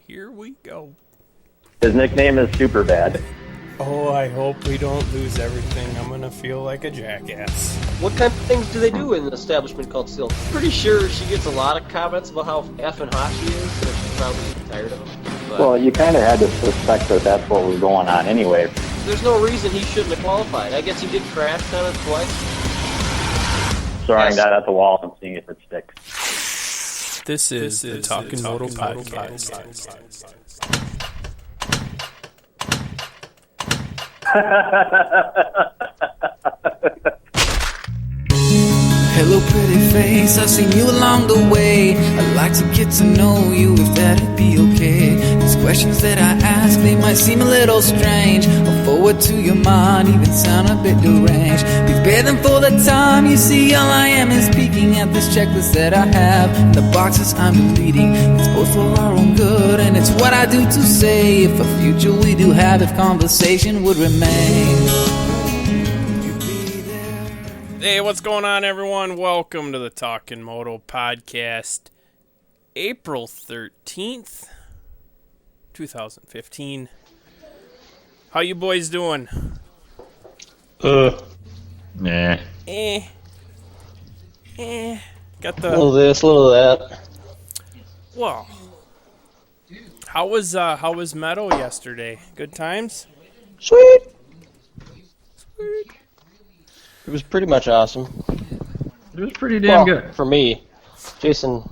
Here we go. His nickname is Superbad. Oh, I hope we don't lose everything. I'm gonna feel like a jackass. What kind of things do they do in an establishment called Still? Pretty sure she gets a lot of comments about how effing hot she is, so she's probably tired of them. But Well, you kind of had to suspect that that's what was going on anyway. there's no reason he shouldn't have qualified. I guess he did crash on it twice. Throwing Yes. that at the wall and seeing if it sticks. This is the Talkin Moto podcast. Hello, pretty face, I've seen you along the way. I'd like to get to know you, if that'd be okay. These questions that I ask, they might seem a little strange, or forward to your mind, even sound a bit deranged. Please bear them for the time, you see all I am is peeking at this checklist that I have, and the boxes I'm deleting. It's both for our own good, and it's what I do to say, if a future we do have, if conversation would remain. Hey, what's going on, everyone? Welcome to the Talkin Moto podcast. April 13th, 2015. How you boys doing? Nah. Got A the... little this, a little that. Well, how was Meadow yesterday? Good times? Sweet! It was pretty much awesome. It was pretty damn good. For me. Jason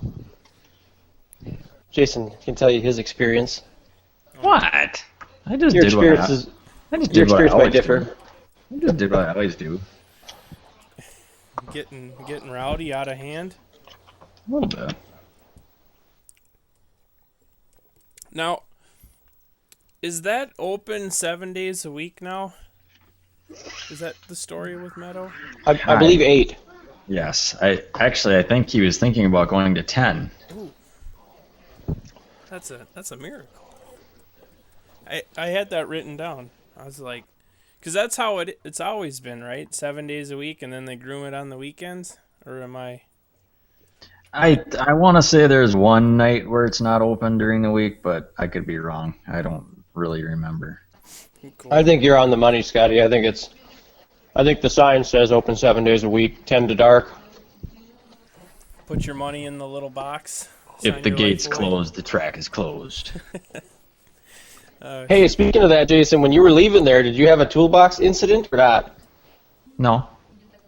can tell you his experience. What? I just Your did what I experience might always differ. do. I just did what I always do. Getting rowdy, out of hand? A little bit. Now, is that open 7 days a week now? Is that the story with Meadow? I believe 8. Yes. I think he was thinking about going to 10. Ooh. That's a miracle. I had that written down. I was like, because that's how it's always been, right? 7 days a week, and then they groom it on the weekends? Or am I... I want to say there's one night where it's not open during the week, but I could be wrong. I don't really remember. Cool. I think you're on the money, Scotty. I think the sign says open 7 days a week, 10 to dark. Put your money in the little box. If Sign the your gate's life away. closed, the track is closed. Hey, speaking of that, Jason, when you were leaving there, did you have a toolbox incident or not? No.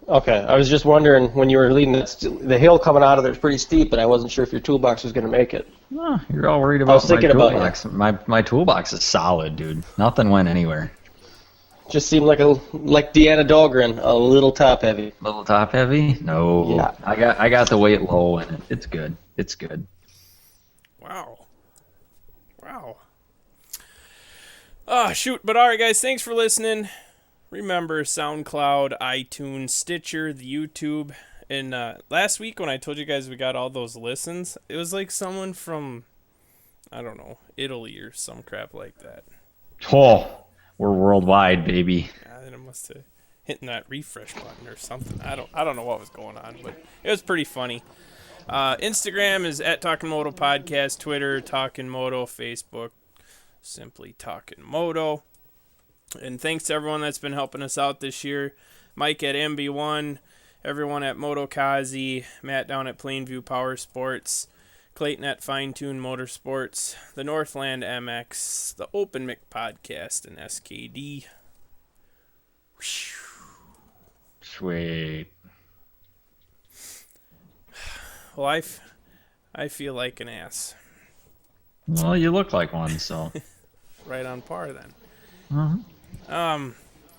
Okay, I was just wondering when you were leaving, the hill coming out of there is pretty steep, but I wasn't sure if your toolbox was going to make it. Oh, you're all worried about was thinking my about toolbox. My toolbox is solid, dude. Nothing went anywhere. Just seemed like Deanna Dahlgren, a little top heavy. Little top heavy? No. Yeah. I got the weight low in it. It's good. It's good. Wow. Oh, shoot. But all right, guys, thanks for listening. Remember, SoundCloud, iTunes, Stitcher, the YouTube. And last week when I told you guys we got all those listens, it was like someone from, I don't know, Italy or some crap like that. Oh, we're worldwide, baby. Then it must have hit that refresh button or something. I don't know what was going on, but it was pretty funny. Instagram is at Talkin Moto Podcast, Twitter, Talkin Moto, Facebook, simply Talkin Moto. And thanks to everyone that's been helping us out this year. Mike at MB1, everyone at Motokazi, Matt down at Plainview Power Sports, Clayton at Fine Tune Motorsports, the Northland MX, the Open Mic Podcast, and SKD. Sweet. Well, I feel like an ass. Well, you look like one, so. Right on par then. Uh-huh.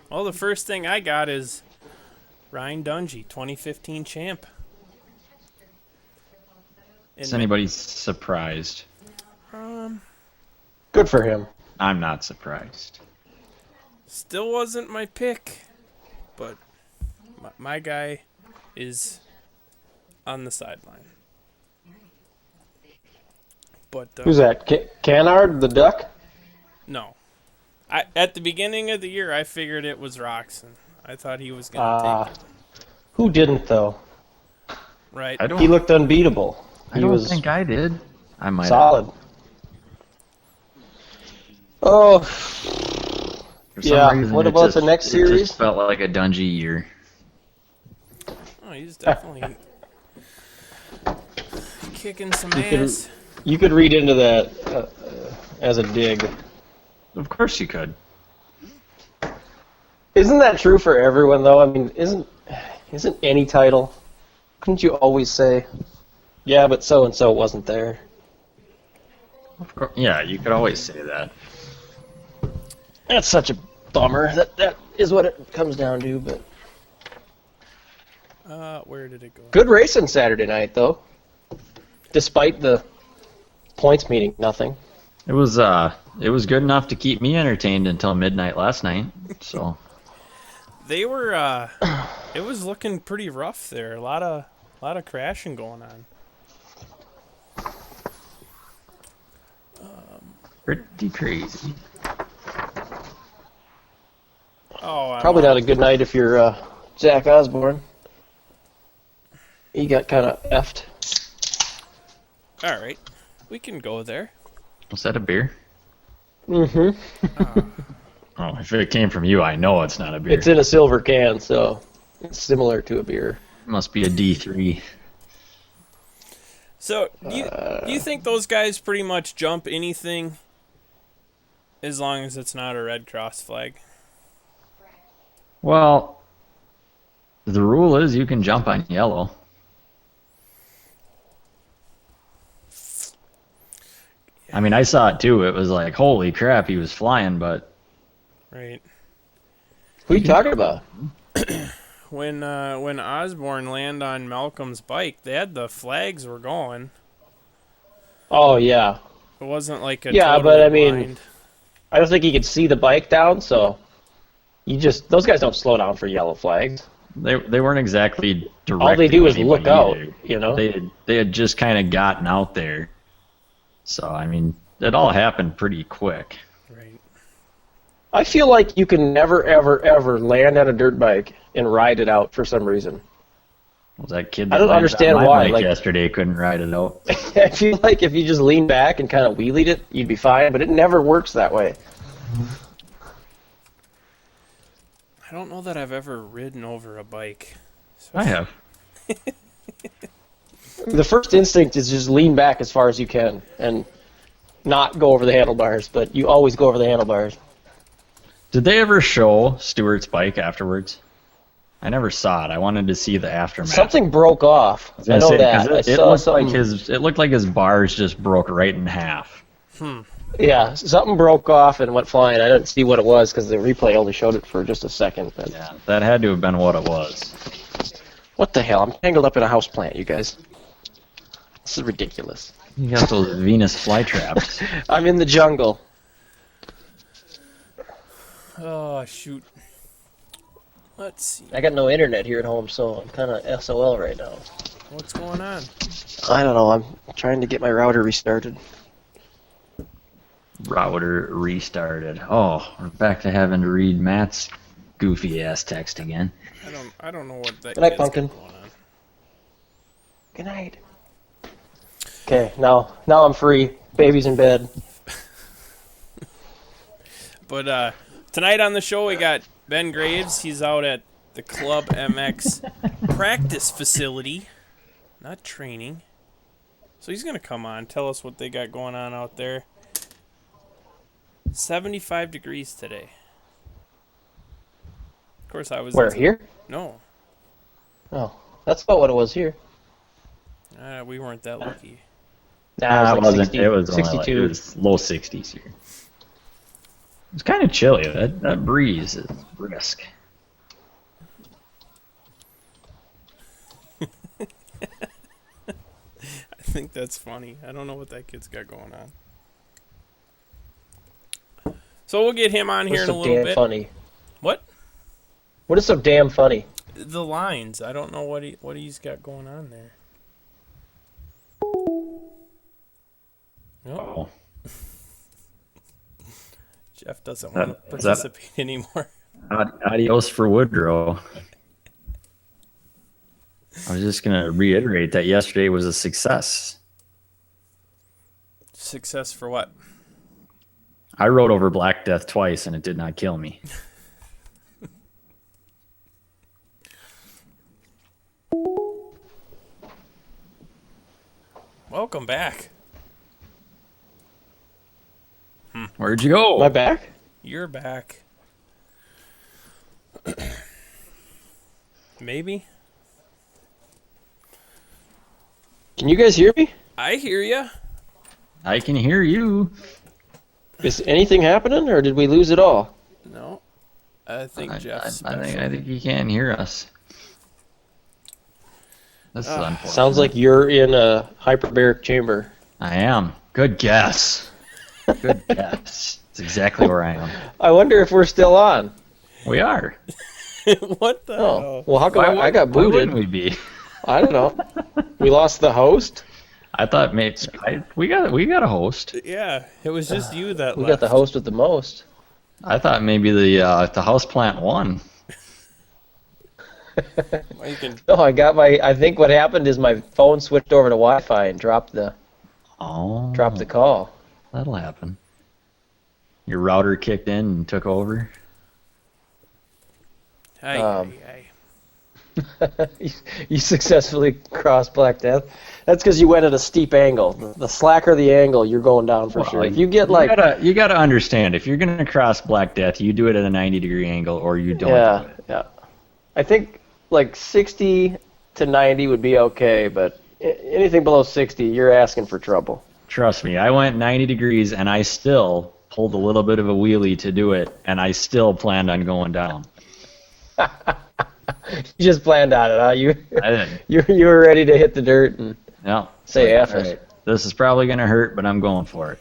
Well, the first thing I got is Ryan Dungey, 2015 champ. Is anybody surprised? Good for him. I'm not surprised. Still wasn't my pick, but my guy is on the sideline. But Who's that? Canard, the duck? No. At the beginning of the year, I figured it was Roxon. I thought he was going to take it. Who didn't, though? Right. He looked unbeatable. I don't think I did. I might solid. have. Oh, For some yeah. reason, What it about just, the next it series? just felt like a Dungy year. Oh, he's definitely kicking some You could ass. you could read into that as a dig. Of course you could. Isn't that true for everyone though? I mean, isn't any title? Couldn't you always say, yeah, but so and so wasn't there? Of course. Yeah, you could always say that. That's such a bummer. That is what it comes down to. But Where did it go? good racing Saturday night though. Despite the points meaning nothing. It was good enough to keep me entertained until midnight last night. So They were. It was looking pretty rough there. A lot of crashing going on. pretty crazy. Oh, Probably not a good night if you're Zach Osborne. He got kind of effed. All right, we can go there. Was that a beer? Mm-hmm. Oh, if it came from you, I know it's not a beer. It's in a silver can, so it's similar to a beer. It must be a D3. So, do you think those guys pretty much jump anything as long as it's not a Red Cross flag? Well, the rule is you can jump on yellow. I mean, I saw it too. It was like, holy crap, he was flying, but Right. Who are you talking about? When Osborne landed on Malcolm's bike, they had the flags were going. Oh, yeah. It wasn't like a Yeah, totally but I mean, blind. I don't think he could see the bike down, so those guys don't slow down for yellow flags. they weren't exactly directing. All they do is anybody look out, either. you know? They had just kind of gotten out there. So I mean, it all happened pretty quick. Right. I feel like you can never, ever, ever land on a dirt bike and ride it out for some reason. Was that kid I that don't landed understand on my why, bike like- yesterday couldn't ride it out? I feel like if you just lean back and kind of wheelied it, you'd be fine, but it never works that way. I don't know that I've ever ridden over a bike. So I have. The first instinct is just lean back as far as you can and not go over the handlebars, but you always go over the handlebars. Did they ever show Stewart's bike afterwards? I never saw it. I wanted to see the aftermath. Something broke off. I was I gonna know say, that. 'cause I it saw looked something. like it looked like his bars just broke right in half. Yeah, something broke off and went flying. I didn't see what it was because the replay only showed it for just a second. But Yeah, that had to have been what it was. what the hell? I'm tangled up in a house plant, you guys. This is ridiculous. You got those Venus flytraps. I'm in the jungle. Oh shoot. Let's see. I got no internet here at home, so I'm kind of SOL right now. What's going on? I don't know. I'm trying to get my router restarted. Router restarted. Oh, we're back to having to read Matt's goofy ass text again. I don't know what that Good night, kid's got Pumpkin. going on. Good night. Okay, now I'm free. Baby's in bed. But tonight on the show we got Ben Graves. He's out at the Club MX practice facility, not training. So he's gonna come on, tell us what they got going on out there. 75 degrees today. Of course, I was Where, here? No, Oh, that's about what it was here. we weren't that lucky. Nah, it it was like wasn't. 60, It was only 62. Like, it was low 60s here. It's kind of chilly. That breeze is brisk. I think that's funny. I don't know what that kid's got going on. So we'll get him on here What's in a so little damn bit. funny? What? What is so damn funny? The lines. I don't know what he's got going on there. Nope. Oh, Jeff doesn't want to Is that- participate anymore. adios for Woodrow. I was just gonna reiterate that yesterday was a success. Success for what? I rode over Black Death twice, and it did not kill me. Welcome back. Where'd you go? Am I back? You're back. Maybe. Can you guys hear me? I hear ya. I can hear you. Is anything happening, or did we lose it all? No. I think Jeff's I special. think you can hear us. This is unfortunate. Sounds like you're in a hyperbaric chamber. I am. Good guess. Good guess. That's exactly where I am. I wonder if we're still on. We are. What the Oh, hell? well, how come I got Why booted? wouldn't we be? I don't know. We lost the host. I thought maybe we got a host. Yeah, it was just you that We left. got the host with the most. I thought maybe the house plant won. Well, you can, No, I think what happened is my phone switched over to Wi-Fi and dropped the call. That'll happen. Your router kicked in and took over. You successfully crossed Black Death. That's because you went at a steep angle. The slacker the angle, you're going down for sure. If you get you gotta understand, if you're gonna cross Black Death, you do it at a 90-degree angle, or you don't. yeah. I think like 60 to 90 would be okay, but anything below 60, you're asking for trouble. Trust me, I went 90 degrees and I still pulled a little bit of a wheelie to do it, and I still planned on going down. You just planned on it, huh? I did. You were ready to hit the dirt and Yeah. say F All it. right, this is probably gonna hurt, but I'm going for it.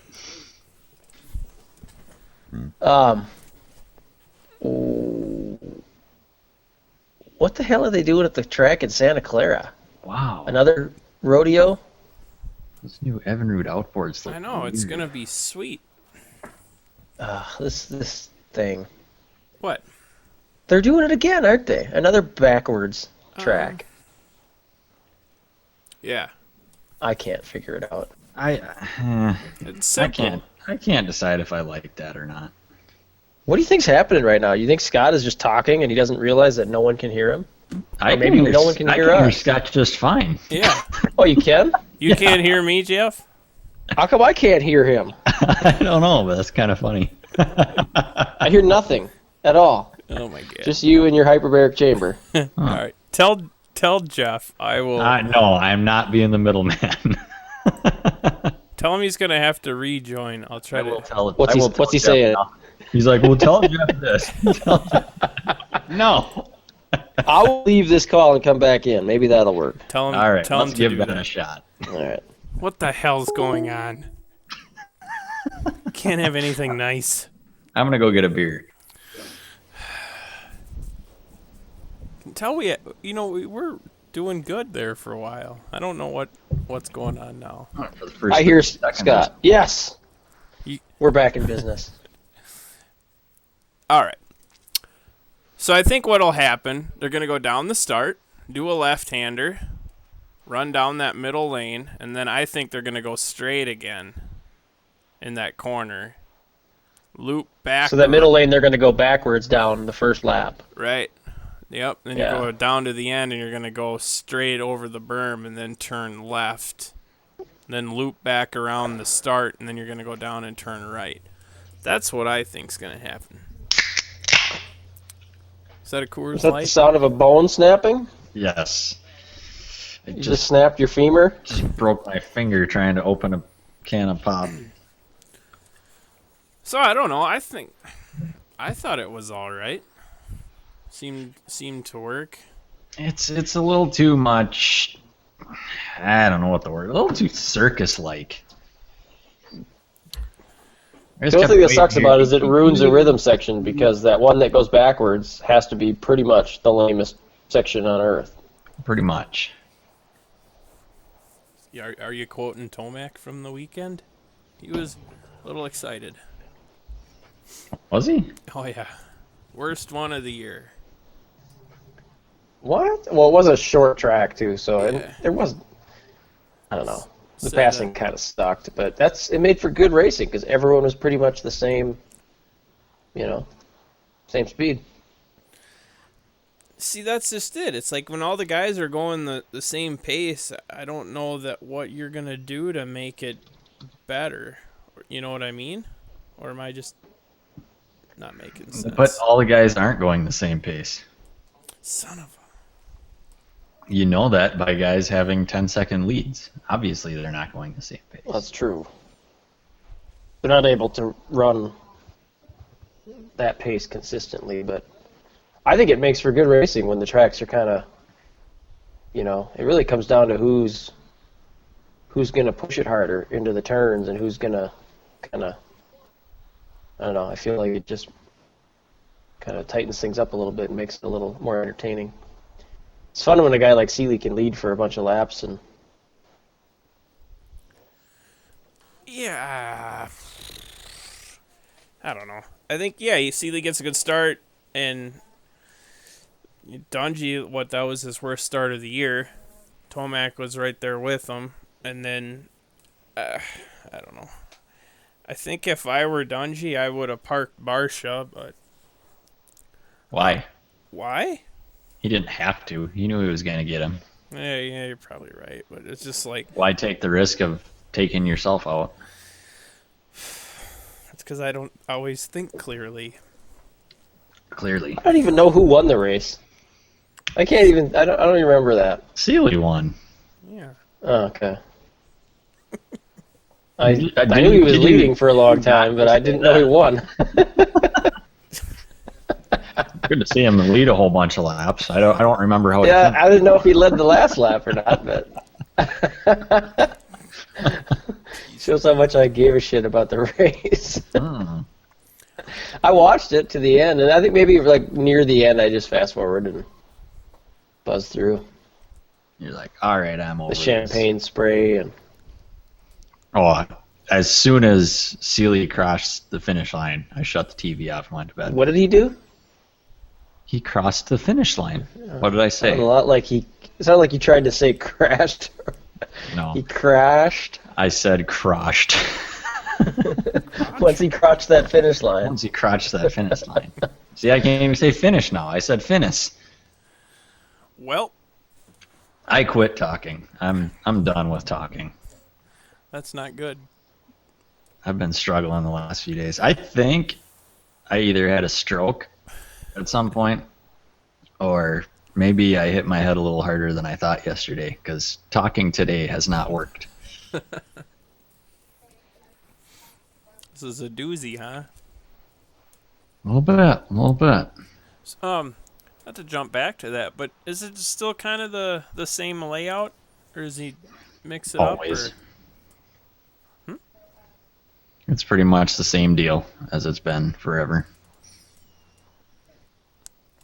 What the hell are they doing at the track in Santa Clara? Wow. Another rodeo? This new Evinrude outboards look I know, it's weird. going to be sweet. This thing. What? They're doing it again, aren't they? Another backwards track. Yeah. I can't figure it out. It's I simple. can't decide if I like that or not. What do you think's happening right now? You think Scott is just talking and he doesn't realize that no one can hear him? Maybe no one can hear I can hear us. Scott just fine. Yeah. Oh, you can? You can't hear me, Jeff? How come I can't hear him? I don't know, but that's kind of funny. I hear nothing at all. Oh, my God. Just you in your hyperbaric chamber. All right. Tell Jeff I will... No, I'm not being the middleman. Tell him he's going to have to rejoin. I'll try to... What's he saying? He's like, well, tell Jeff this. No. I will leave this call and come back in. Maybe that'll work. Tell him, All right, tell him let's to give do that a that. shot. All right. What the hell's going on? Can't have anything nice. I'm going to go get a beer. We're doing good there for a while. I don't know what's going on now. I hear Scott. Yes. You- We're back in business. All right. So I think what'll happen, they're going to go down the start, do a left-hander, run down that middle lane, and then I think they're going to go straight again in that corner. Loop back. So that middle lane, they're going to go backwards down the first lap. Right. Yep. Then Yeah. you go down to the end, and you're going to go straight over the berm and then turn left. Then loop back around the start, and then you're going to go down and turn right. That's what I think's going to happen. Is that a Coors Is that the Light? sound of a bone snapping? Yes. I You just snapped your femur? just broke my finger trying to open a can of pop. So I don't know. I thought it was all right. Seemed to work. It's a little too much. I don't know what the word. A little too circus-like. The only thing that sucks about it is it ruins the rhythm section because that one that goes backwards has to be pretty much the lamest section on earth. Pretty much. Are you quoting Tomac from the weekend? He was a little excited. Was he? Oh yeah, worst one of the year. What? Well, it was a short track too, so Yeah. there was. I don't know. The passing kind of sucked, but it made for good racing because everyone was pretty much the same, same speed. See, that's just it. It's like when all the guys are going the same pace, I don't know that what you're going to do to make it better. You know what I mean? Or am I just not making sense? But all the guys aren't going the same pace. Son of a... You know that by guys having 10-second leads. Obviously, they're not going the same pace. Well, that's true. They're not able to run that pace consistently, but I think it makes for good racing when the tracks are kind of, it really comes down to who's going to push it harder into the turns and who's going to kind of, I don't know, I feel like it just kind of tightens things up a little bit and makes it a little more entertaining. It's fun when a guy like Seeley can lead for a bunch of laps and. Yeah. I don't know. I think, Seeley gets a good start, and Dungey, that was his worst start of the year. Tomac was right there with him, and then, I don't know. I think if I were Dungey, I would have parked Barsha, but... Why? Why? He didn't have to. He knew he was going to get him. Yeah, you're probably right, but it's just like... Why take the risk of taking yourself out? It's because I don't always think clearly. Clearly. I don't even know who won the race. I don't even remember that. Seeley won. Yeah. Oh, okay. I knew he was leading for a long time, but I didn't know he won. Good to see him lead a whole bunch of laps. I don't remember how. Yeah, I didn't know if he led the last lap or not, but shows how much I gave a shit about the race. I watched it to the end, and I think maybe like near the end, I just fast forward and buzz through. You're like, all right, I'm over the champagne spray and. Oh, as soon as Seeley crossed the finish line, I shut the TV off and went to bed. What did he do? He crossed the finish line. What did I say? It sounded like he tried to say crashed. No. He crashed. I said croshed. Once he crotched that finish line. Once he crotched that finish line. See, I can't even say finish now. I said finis. Well, I quit talking. I'm done with talking. That's not good. I've been struggling the last few days. I think I either had a stroke at some point, or maybe I hit my head a little harder than I thought yesterday, because talking today has not worked. This is a doozy, huh? A little bit. Not to jump back to that, but is it still kind of the same layout, or does he mix it Always. up? Or... It's pretty much the same deal as it's been forever.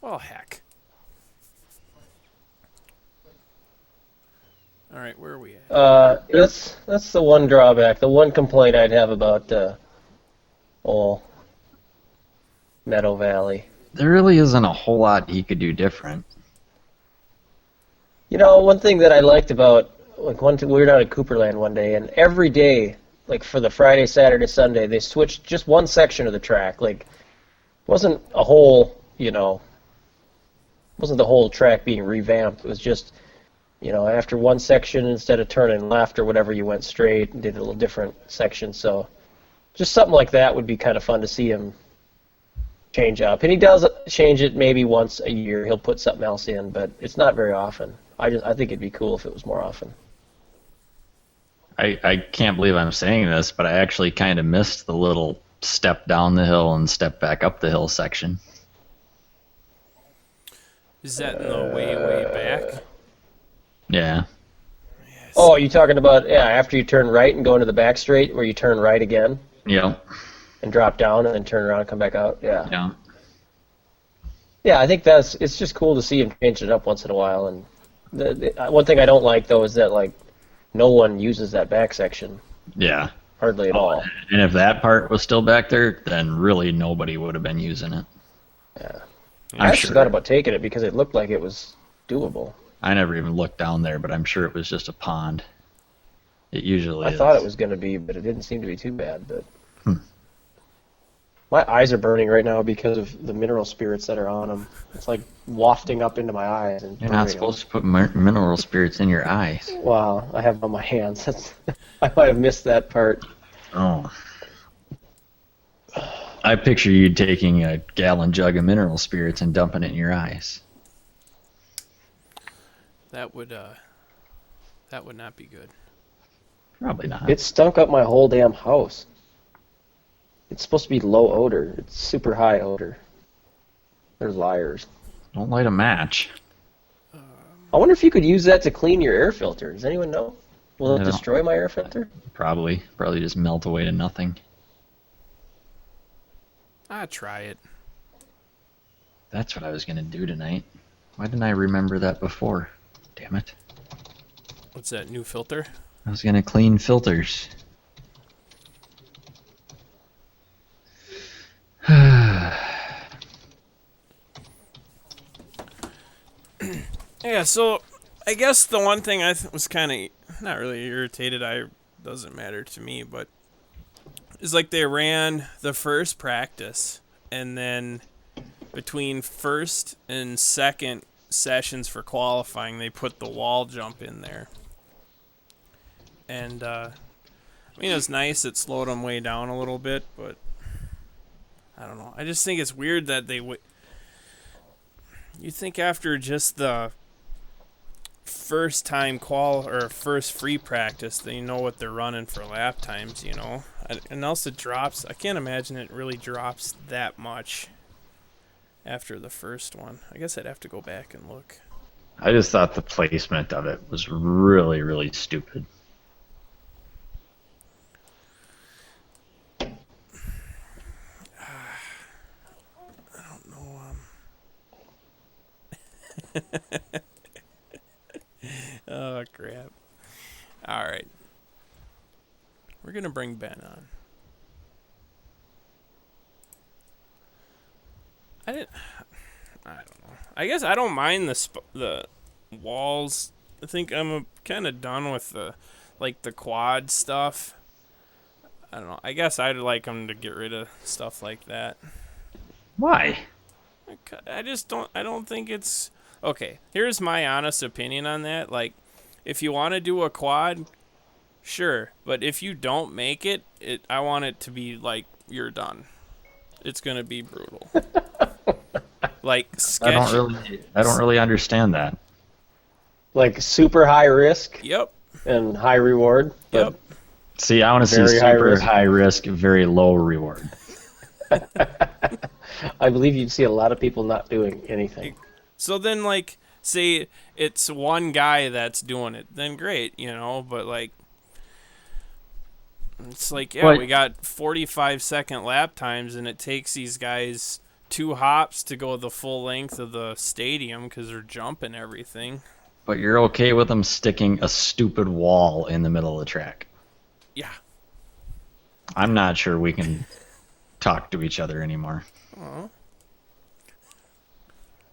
Well, heck. All right, where are we at? That's the one drawback. The one complaint I'd have about Meadow Valley. There really isn't a whole lot he could do different. One thing that I liked about we were down at Cooperland one day, and every day, like for the Friday, Saturday, Sunday, they switched just one section of the track. Like, wasn't a whole, wasn't the whole track being revamped. It was just, after one section, instead of turning left or whatever, you went straight and did a little different section. So just something like that would be kind of fun to see him change up. And he does change it maybe once a year. He'll put something else in, but it's not very often. I think it'd be cool if it was more often. I can't believe I'm saying this, but I actually kind of missed the little step down the hill and step back up the hill section. Is that in the way back? Yeah. Yes. Oh, are you talking about, after you turn right and go into the back straight where you turn right again? Yep. And drop down and then turn around and come back out? Yeah. Yeah. Yeah, I think it's just cool to see him change it up once in a while. And the one thing I don't like, though, is that, no one uses that back section. Yeah. Hardly at all. And if that part was still back there, then really nobody would have been using it. Yeah. I'm I actually thought about taking it because it looked like it was doable. I never even looked down there, but I'm sure it was just a pond. It usually I is. thought it was going to be, but it didn't seem to be too bad. But Hmm. my eyes are burning right now because of the mineral spirits that are on them. It's like wafting up into my eyes and You're not burning supposed to put mineral spirits in your eyes. them. Wow, I have them on my hands. I might have missed that part. Oh. I picture you taking a gallon jug of mineral spirits and dumping it in your eyes. That would not be good. Probably not. It stunk up my whole damn house. It's supposed to be low odor. It's super high odor. They're liars. Don't light a match. I wonder if you could use that to clean your air filter. Does anyone know? Will it I don't- destroy my air filter? Probably just melt away to nothing. Try it. That's what I was gonna do tonight. Why didn't I remember that before? Damn it. What's that new filter? I was gonna clean filters. Yeah, so I guess the one thing I was kind of not really irritated. Doesn't matter to me, but is like they ran the first practice, and then between first and second sessions for qualifying, they put the wall jump in there. And I mean, it was nice. It slowed them way down a little bit, but I don't know. I just think it's weird that they would. You think after just the first time or first free practice, they know what they're running for lap times, you know. And also drops. I can't imagine it really drops that much after the first one. I guess I'd have to go back and look. I just thought the placement of it was really, really stupid. I don't know. Oh, crap. All right. We're going to bring Ben on. I don't know. I guess I don't mind the walls. I think I'm kind of done with the quad stuff. I don't know. I guess I'd like them to get rid of stuff like that. Why? I don't think it's okay. Here's my honest opinion on that. Like, if you want to do a quad, sure, but if you don't make it, I want it to be like you're done. It's gonna be brutal. Like sketch. I don't really understand that. Like super high risk Yep. and high reward. Yep. See, I want to see Very high super risk. high risk, very low reward. I believe you'd see a lot of people not doing anything. So then, like, say it's one guy that's doing it, then great, you know. But like, it's like, yeah, But- we got 45-second lap times, and it takes these guys 2 hops to go the full length of the stadium because they're jumping everything. But you're okay with them sticking a stupid wall in the middle of the track. Yeah. I'm not sure we can talk to each other anymore.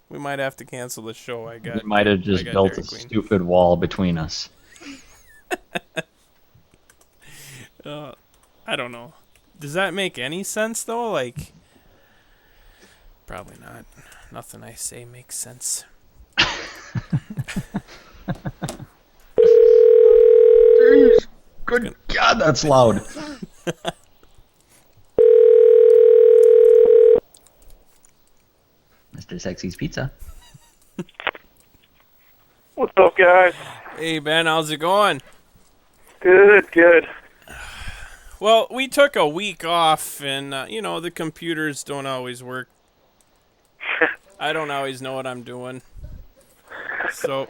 We might have to cancel the show. We might have just built a Dairy Queen. stupid wall between us. I don't know. Does that make any sense though? Like, probably not. Nothing I say makes sense. Good God, that's loud. Mr. Sexy's Pizza. What's up, guys? Hey Ben, how's it going? Good, good. Well, we took a week off, and you know the computers don't always work. I don't always know what I'm doing. So,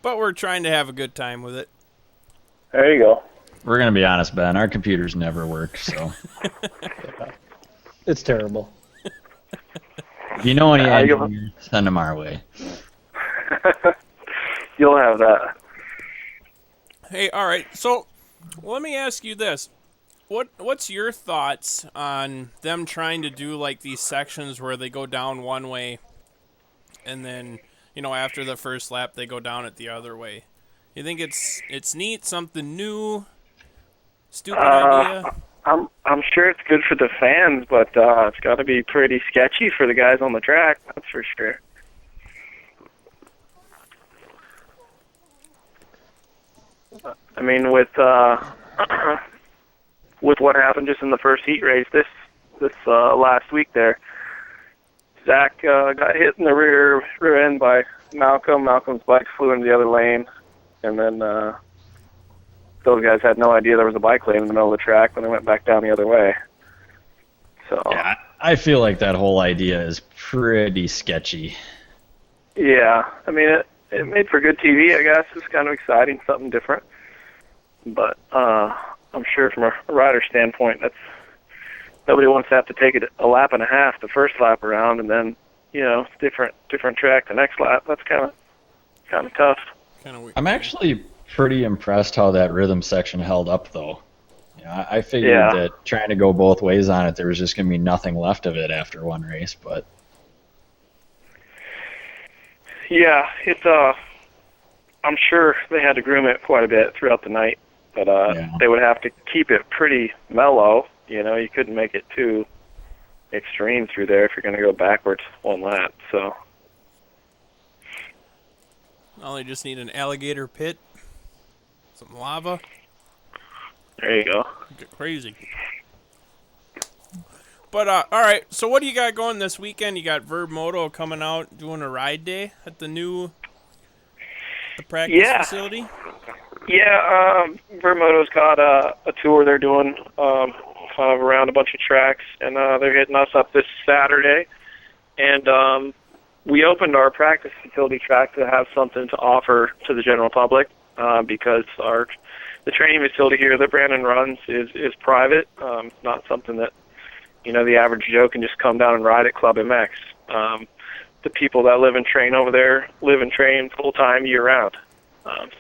but we're trying to have a good time with it. There you go. We're going to be honest, Ben. Our computers never work, so. It's terrible. If you know any Yeah, engineers, send them our way. You'll have that. Hey, all right. So, let me ask you this: what's your thoughts on them trying to do like these sections where they go down one way, and then after the first lap they go down it the other way? You think it's neat, something new, stupid Uh, idea? I'm sure it's good for the fans, but it's got to be pretty sketchy for the guys on the track. That's for sure. I mean, with with what happened just in the first heat race this last week there, Zach got hit in the rear end by Malcolm. Malcolm's bike flew into the other lane, and then those guys had no idea there was a bike lane in the middle of the track when they went back down the other way. So Yeah, I feel like that whole idea is pretty sketchy. yeah, I mean it made for good TV, I guess. It's kind of exciting, something different. But I'm sure from a rider standpoint, that's nobody wants to have to take it a lap and a half the first lap around, and then different track the next lap. That's kind of tough. Kind of weird. I'm actually pretty impressed how that rhythm section held up, though. I figured Yeah. that trying to go both ways on it, there was just going to be nothing left of it after one race. But Yeah, it's I'm sure they had to groom it quite a bit throughout the night, but Yeah. they would have to keep it pretty mellow. You couldn't make it too extreme through there if you're going to go backwards one lap. So Well, they just need an alligator pit, some lava, there you go. get crazy. But all right, so what do you got going this weekend? You got Verb Moto coming out doing a ride day at the practice Yeah. facility. Yeah, Vermoto's got a tour they're doing kind of around a bunch of tracks, and they're hitting us up this Saturday. And we opened our practice facility track to have something to offer to the general public because the training facility here that Brandon runs is private. It's not something that the average Joe can just come down and ride at Club MX. The people that live and train over there live and train full time year round.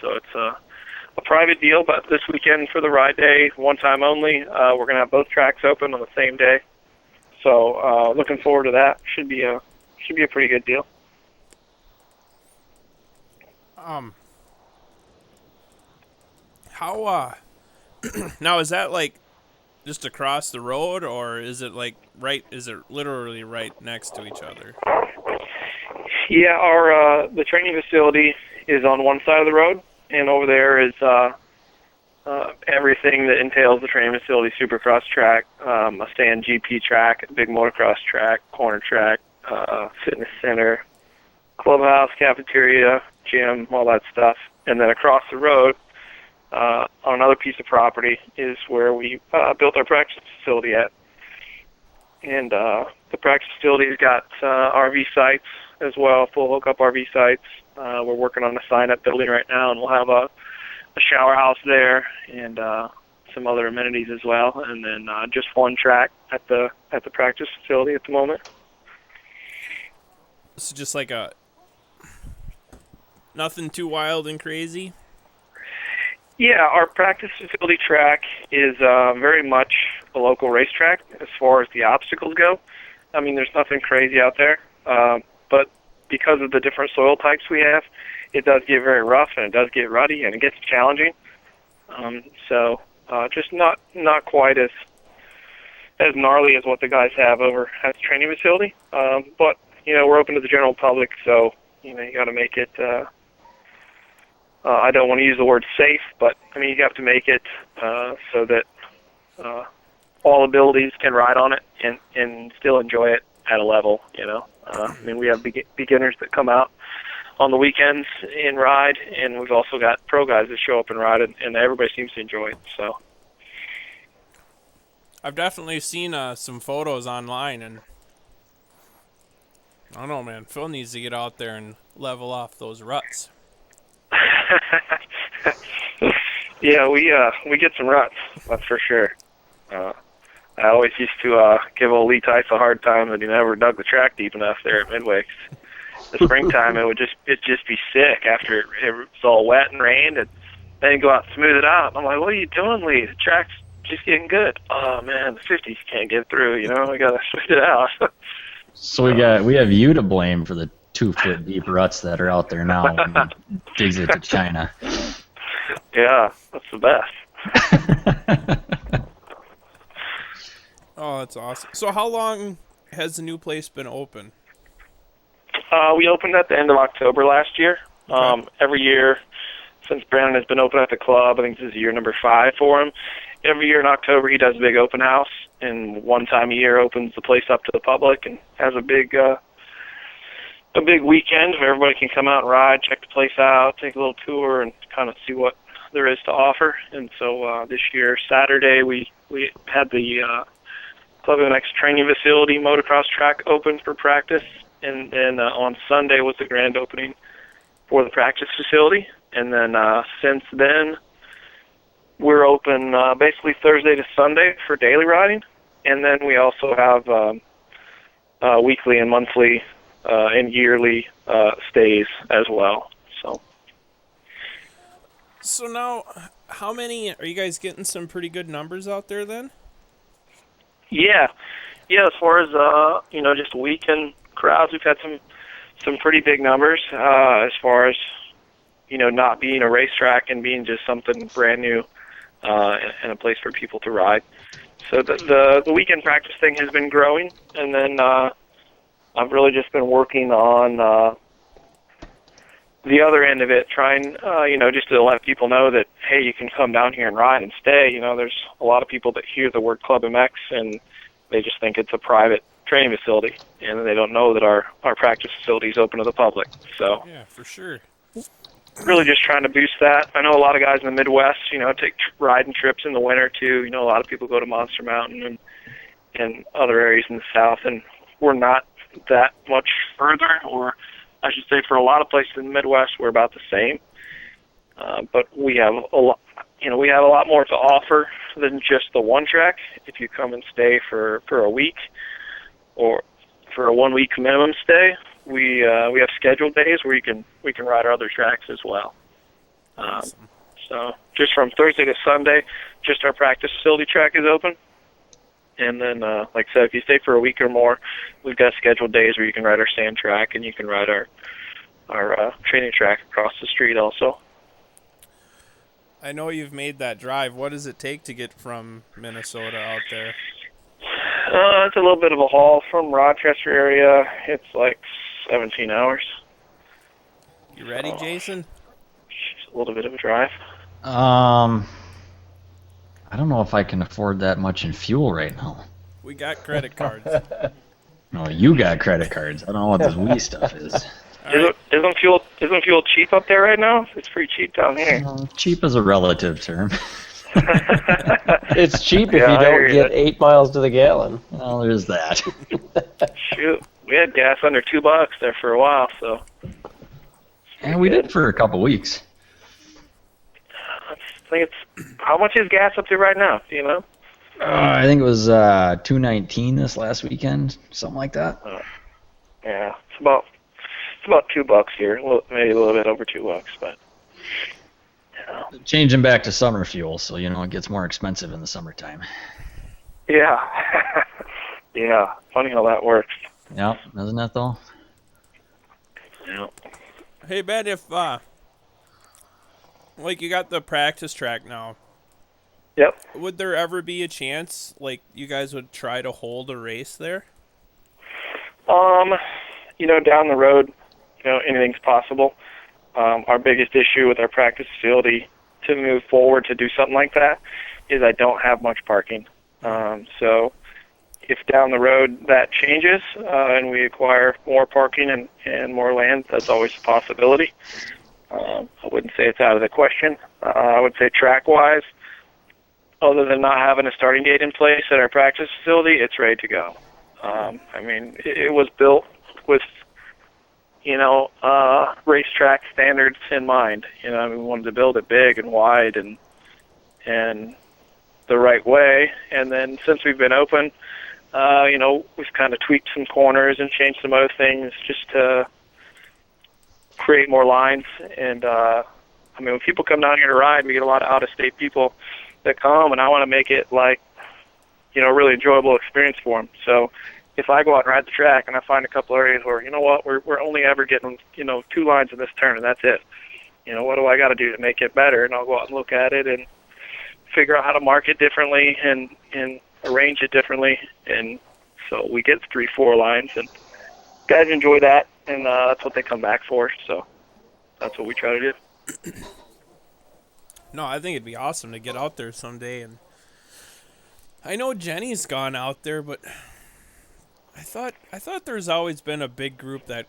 So it's a private deal, but this weekend for the ride day, one time only, we're going to have both tracks open on the same day. So looking forward to that. Should be a pretty good deal. How now is that like just across the road, or is it like right? Is it literally right next to each other? Yeah, our the training facility is on one side of the road, and over there is everything that entails the training facility: Supercross track, a stand GP track, a big motocross track, corner track, fitness center, clubhouse, cafeteria, gym, all that stuff. And then across the road, on another piece of property, is where we built our practice facility at. And the practice facility's got RV sites as well, full hookup RV sites. We're working on a sign-up building right now, and we'll have a shower house there and some other amenities as well. And then just one track at the practice facility at the moment. It's just like nothing too wild and crazy. Yeah, our practice facility track is very much a local racetrack as far as the obstacles go. I mean, there's nothing crazy out there, but because of the different soil types we have, it does get very rough and it does get ruddy and it gets challenging. So just not quite as gnarly as what the guys have over at the training facility. But we're open to the general public, so you got to make it. I don't want to use the word safe, but I mean you have to make it so that all abilities can ride on it and still enjoy it at a level. I mean we have beginners that come out on the weekends and ride, and we've also got pro guys that show up and ride, and everybody seems to enjoy it. So I've definitely seen some photos online, and I don't know, man. Phil needs to get out there and level off those ruts. yeah, we get some ruts, that's for sure. I always used to give old Lee Tice a hard time that he never dug the track deep enough there at Midway. The springtime, it'd just be sick after it was all wet and rained, and then he'd go out and smooth it out. I'm like, what are you doing, Lee? The track's just getting good. Oh man, the 50s can't get through. We gotta smooth it out. So we have you to blame for the 2 foot deep ruts that are out there now when he digs it to China. Yeah, that's the best. Oh, that's awesome. So how long has the new place been open? We opened at the end of October last year. Okay. Every year since Brandon has been open at the club, I think this is year number 5 for him. Every year in October he does a big open house, and one time a year opens the place up to the public and has a big weekend where everybody can come out and ride, check the place out, take a little tour, and kind of see what there is to offer. And so this year, Saturday, we had the Club MX training facility motocross track open for practice, and then on Sunday was the grand opening for the practice facility. And then since then, we're open basically Thursday to Sunday for daily riding, and then we also have weekly and monthly and yearly stays as well. So now, how many are you guys getting? Some pretty good numbers out there then? Yeah. As far as just weekend crowds, we've had some pretty big numbers. As far as not being a racetrack and being just something brand new and a place for people to ride. So the weekend practice thing has been growing, and then I've really just been working on the other end of it, trying just to let people know that, hey, you can come down here and ride and stay. There's a lot of people that hear the word Club MX and they just think it's a private training facility, and they don't know that our practice facility is open to the public. So Yeah, for sure. really just trying to boost that. I know a lot of guys in the Midwest, take riding trips in the winter too. A lot of people go to Monster Mountain and other areas in the South, and we're not that much further, or I should say for a lot of places in the Midwest, we're about the same. But we have a lot, we have a lot more to offer than just the one track. If you come and stay for a week or for a 1 week minimum stay, we have scheduled days where we can ride our other tracks as well. Awesome. So just from Thursday to Sunday, just our practice facility track is open. And then, like I said, if you stay for a week or more, we've got scheduled days where you can ride our sand track and you can ride our training track across the street also. I know you've made that drive. What does it take to get from Minnesota out there? It's a little bit of a haul from Rochester area. It's like 17 hours. You ready, Jason? It's a little bit of a drive. I don't know if I can afford that much in fuel right now. We got credit cards. No, you got credit cards. I don't know what this Wii stuff is. All right. Isn't fuel cheap up there right now? It's pretty cheap down here. Cheap is a relative term. It's cheap if Yeah, you I hear don't you. get 8 miles to the gallon. Well, there's that. Shoot, we had gas under $2 there for a while, so. And we did for a couple weeks. I think it's, how much is gas up there right now? Do you know? I think it was $2.19 this last weekend, something like that. Yeah, it's about $2 here, maybe a little bit over $2, but. Changing back to summer fuel, so it gets more expensive in the summertime. Yeah. Yeah. Funny how that works. Yep, isn't that though? Yeah. Hey, Ben, if you got the practice track now, Yep. would there ever be a chance you guys would try to hold a race there? Down the road, anything's possible. Our biggest issue with our practice facility to move forward to do something like that is I don't have much parking. So if down the road that changes and we acquire more parking and more land, that's always a possibility. I wouldn't say it's out of the question. I would say track-wise, other than not having a starting gate in place at our practice facility, it's ready to go. It was built with racetrack standards in mind. We wanted to build it big and wide and the right way. And then since we've been open, we've kind of tweaked some corners and changed some other things just to create more lines. And when people come down here to ride, we get a lot of out-of-state people that come, and I want to make it a really enjoyable experience for them. So if I go out and ride the track and I find a couple areas where, we're only ever getting, 2 lines in this turn and that's it. what do I got to do to make it better? And I'll go out and look at it and figure out how to mark it differently and arrange it differently. And so we get 3-4 lines, and guys enjoy that, and that's what they come back for. So that's what we try to do. No, I think it'd be awesome to get out there someday. And I know Jenny's gone out there, but I thought there's always been a big group that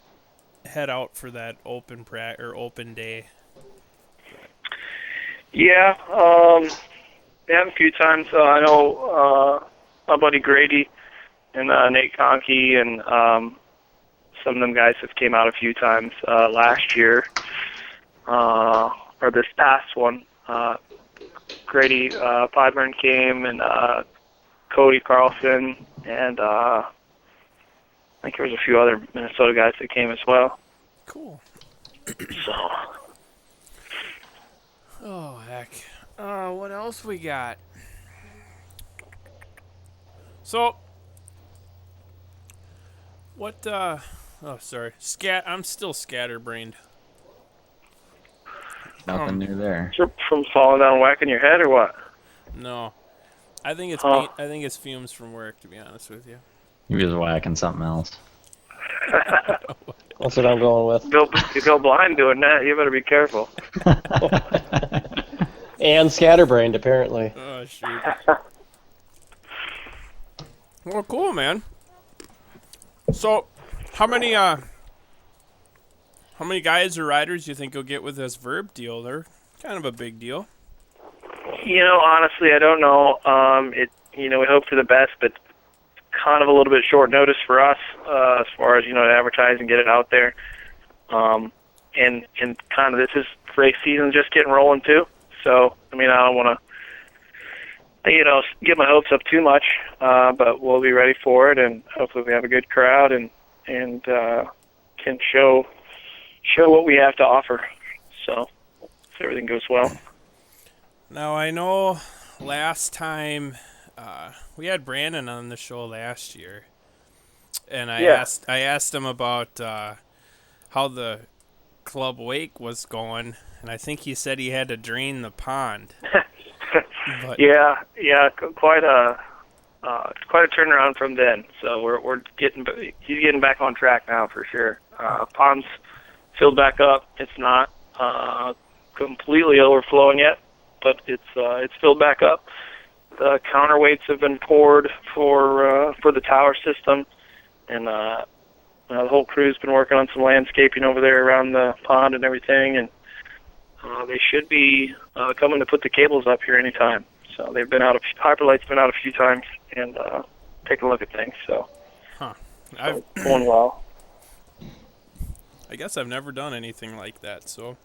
head out for that open open day. Yeah, they have a few times. I know my buddy Grady and Nate Conkey and some of them guys have came out a few times last year or this past one. Grady Pyburn came, and Cody Carlson, and I think there was a few other Minnesota guys that came as well. Cool. So. Oh, heck. What else we got? So, what, oh, sorry. I'm still scatterbrained. Nothing new there. From falling down and whacking your head, or what? No. I think it's I think it's fumes from work, to be honest with you. He was whacking something else. That's what I'm going with. You go blind doing that, you better be careful. And scatterbrained, apparently. Oh, shoot. Well, cool, man. So, how many guys or riders do you think you'll get with this Verb deal? They're kind of a big deal. Honestly, I don't know. We hope for the best, but kind of a little bit short notice for us as far as, to advertise and get it out there. And kind of this is race season just getting rolling too. So, I don't want to, get my hopes up too much, but we'll be ready for it, and hopefully we have a good crowd and can show what we have to offer. So, if everything goes well. Now, I know last time we had Brandon on the show last year, and I asked him about how the club wake was going, and I think he said he had to drain the pond. But, yeah, quite a turnaround from then. So he's getting back on track now for sure. Pond's filled back up. It's not completely overflowing yet, but it's filled back up. The counterweights have been poured for the tower system, and the whole crew's been working on some landscaping over there around the pond and everything, and they should be coming to put the cables up here anytime. So they've been out. Hyperlight's been out a few times and taking a look at things. So, going well. I guess I've never done anything like that, so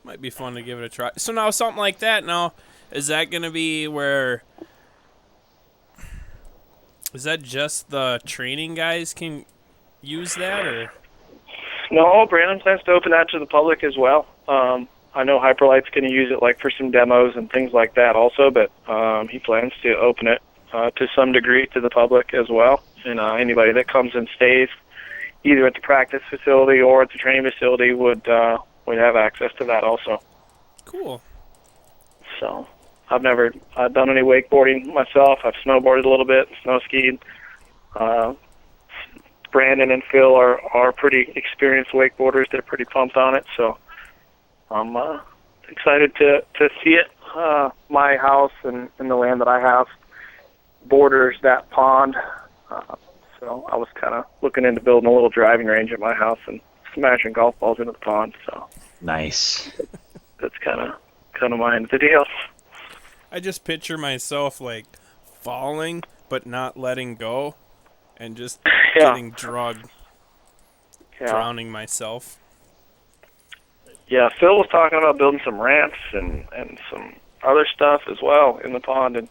might be fun to give it a try. So now something like that. Now, is that going to be where? Is that just the training guys can use that, or? No, Brandon plans to open that to the public as well. I know Hyperlight's going to use it for some demos and things like that also, but he plans to open it to some degree to the public as well. And anybody that comes and stays either at the practice facility or at the training facility would have access to that also. Cool. So I've never done any wakeboarding myself. I've snowboarded a little bit, snow skied. Brandon and Phil are pretty experienced wakeboarders. They're pretty pumped on it, so I'm excited to see it. My house and the land that I have borders that pond, so I was kind of looking into building a little driving range at my house and smashing golf balls into the pond. So Nice. That's kind of my end of the deal. I just picture myself falling but not letting go, and just getting drugged, drowning myself. Yeah, Phil was talking about building some ramps and some other stuff as well in the pond, and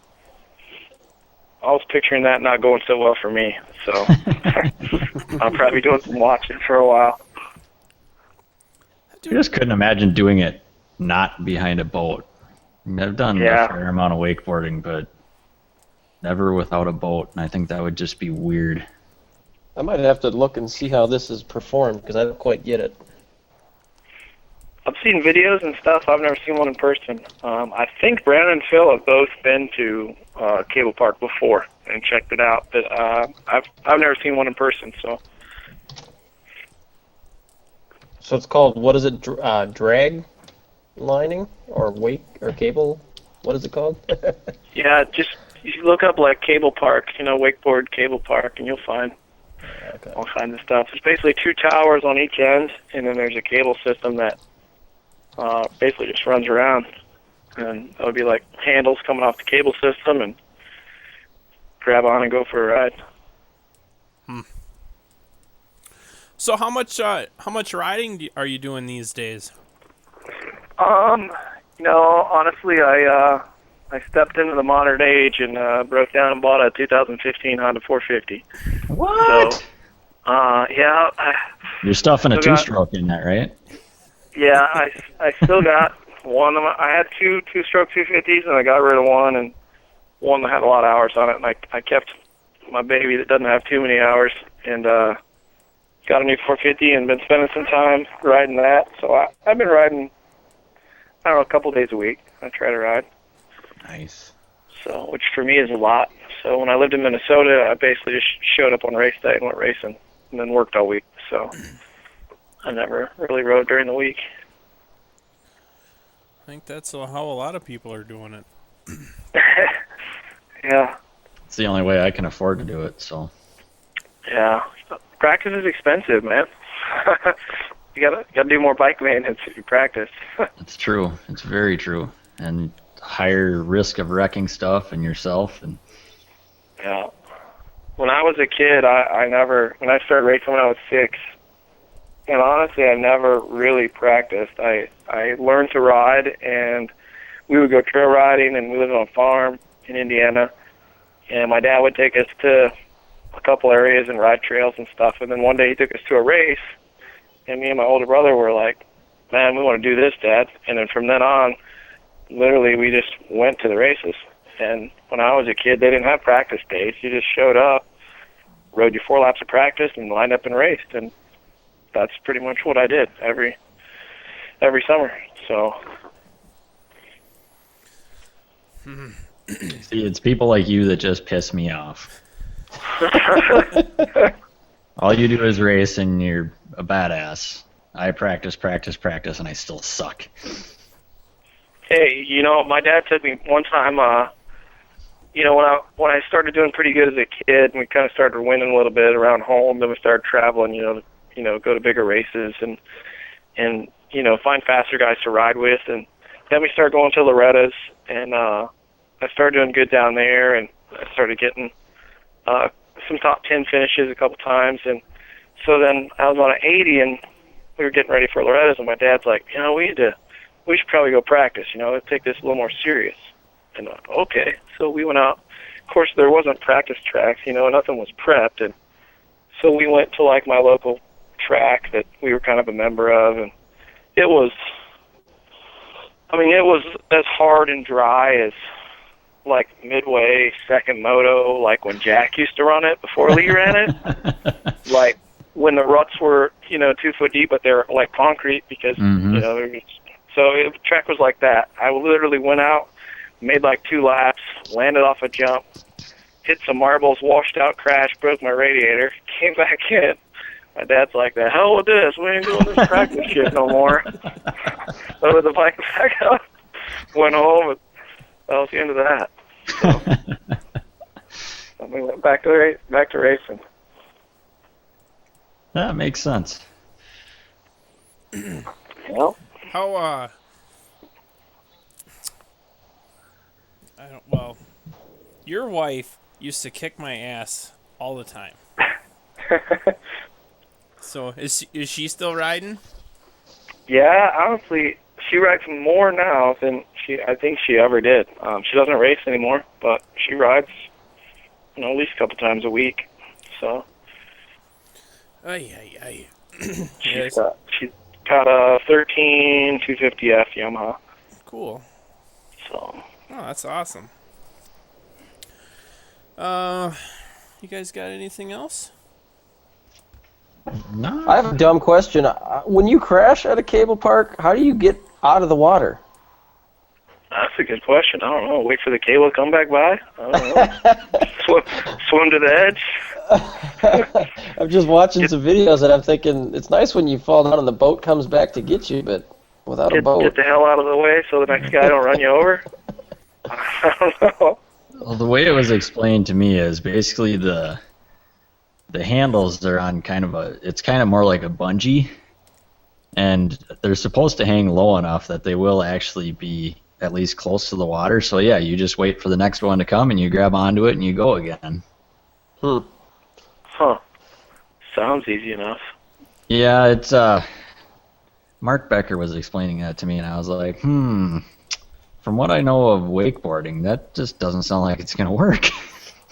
I was picturing that not going so well for me. So I'll probably be doing some watching for a while. I just couldn't imagine doing it not behind a boat. I've done a fair amount of wakeboarding, but never without a boat, and I think that would just be weird. I might have to look and see how this is performed, because I don't quite get it. I've seen videos and stuff. I've never seen one in person. I think Brandon and Phil have both been to Cable Park before and checked it out, but I've never seen one in person. So So it's called, what is it, drag lining or wake or cable? What is it called? yeah, just you look up like Cable Park, wakeboard Cable Park, and you'll find Okay. all kinds of stuff. There's basically 2 towers on each end, and then there's a cable system that basically just runs around, and that would be like handles coming off the cable system, and grab on and go for a ride. So how much riding are you doing these days? Honestly, I stepped into the modern age and broke down and bought a 2015 Honda 450. What? So, yeah, You're stuffing a still got- two-stroke in that, right? yeah, I still got one of my. I had two two-stroke 250s, and I got rid of one, and one that had a lot of hours on it, and I kept my baby that doesn't have too many hours, and got a new 450 and been spending some time riding that. So I've been riding, I don't know, a couple days a week. I try to ride. Nice. So, which for me is a lot. So when I lived in Minnesota, I basically just showed up on race day and went racing, and then worked all week. So I never really rode during the week. I think that's how a lot of people are doing it. Yeah, It's the only way I can afford to do it, so. yeah. Practice is expensive, man. You gotta do more bike maintenance if you practice. It's true. It's very true. And higher risk of wrecking stuff and yourself. And Yeah. When I was a kid, when I started racing when I was 6, and honestly, I never really practiced. I learned to ride, and we would go trail riding, and we lived on a farm in Indiana, and my dad would take us to a couple areas and ride trails and stuff, and then one day he took us to a race, and me and my older brother were like, man, we want to do this, Dad. And then from then on, literally, we just went to the races. And when I was a kid, they didn't have practice days. You just showed up, rode your 4 laps of practice, and lined up and raced. And that's pretty much what I did every summer. So, see, it's people like you that just piss me off. All you do is race and you're a badass. I practice, and I still suck. hey, my dad took me one time. When I started doing pretty good as a kid, and we kind of started winning a little bit around home, then we started traveling. Go to bigger races and find faster guys to ride with, and then we started going to Loretta's, and I started doing good down there, and I started getting some top 10 finishes a couple times, and so then I was on an 80, and we were getting ready for Loretta's, and my dad's like, we should probably go practice, let's take this a little more serious. And okay, so we went out. Of course, there wasn't practice tracks, nothing was prepped, and so we went to like my local track that we were kind of a member of, and it was as hard and dry as like Midway second moto, like when Jack used to run it before Lee ran it. Like when the ruts were 2 foot deep, but they're like concrete because so the track was like that. I literally went out, made like 2 laps, landed off a jump, hit some marbles, washed out, crashed, broke my radiator, came back in. My dad's like, the hell with this? We ain't doing this practice shit no more. Loaded the bike back up, went home, and that was the end of that. So we went back to racing. That makes sense. Well, How your wife used to kick my ass all the time. So is she still riding? yeah, honestly, she rides more now than I think she ever did. She doesn't race anymore, but she rides, at least a couple times a week. So Ay. she's got a 13 250F Yamaha. Cool. So Oh, that's awesome. You guys got anything else? No. I have a dumb question. When you crash at a cable park, how do you get out of the water? That's a good question. I don't know. Wait for the cable to come back by? I don't know. swim to the edge? I'm just watching some videos and I'm thinking it's nice when you fall down and the boat comes back to get you, but without a boat. Get the hell out of the way so the next guy don't run you over? I don't know. Well, the way it was explained to me is basically the handles are on it's kind of more like a bungee, and they're supposed to hang low enough that they will actually be at least close to the water. So yeah, you just wait for the next one to come and you grab onto it and you go again. Huh. Sounds easy enough. Yeah, it's Mark Becker was explaining that to me, and I was like, from what I know of wakeboarding, that just doesn't sound like it's gonna work.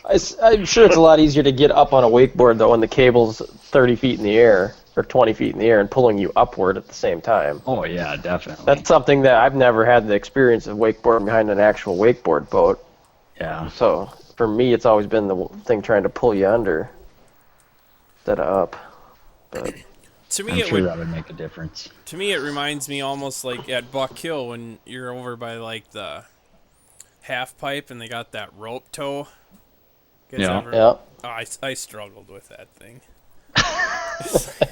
I'm sure it's a lot easier to get up on a wakeboard, though, when the cable's 30 feet in the air, or 20 feet in the air, and pulling you upward at the same time. Oh yeah, definitely. That's something that I've never had the experience of wakeboarding behind an actual wakeboard boat. Yeah. So, for me, it's always been the thing trying to pull you under instead of up. But To me, I'm it sure would. that would make a difference. To me, it reminds me almost like at Buck Hill when you're over by like the half pipe and they got that rope tow. Yeah. yeah. Oh, I struggled with that thing. I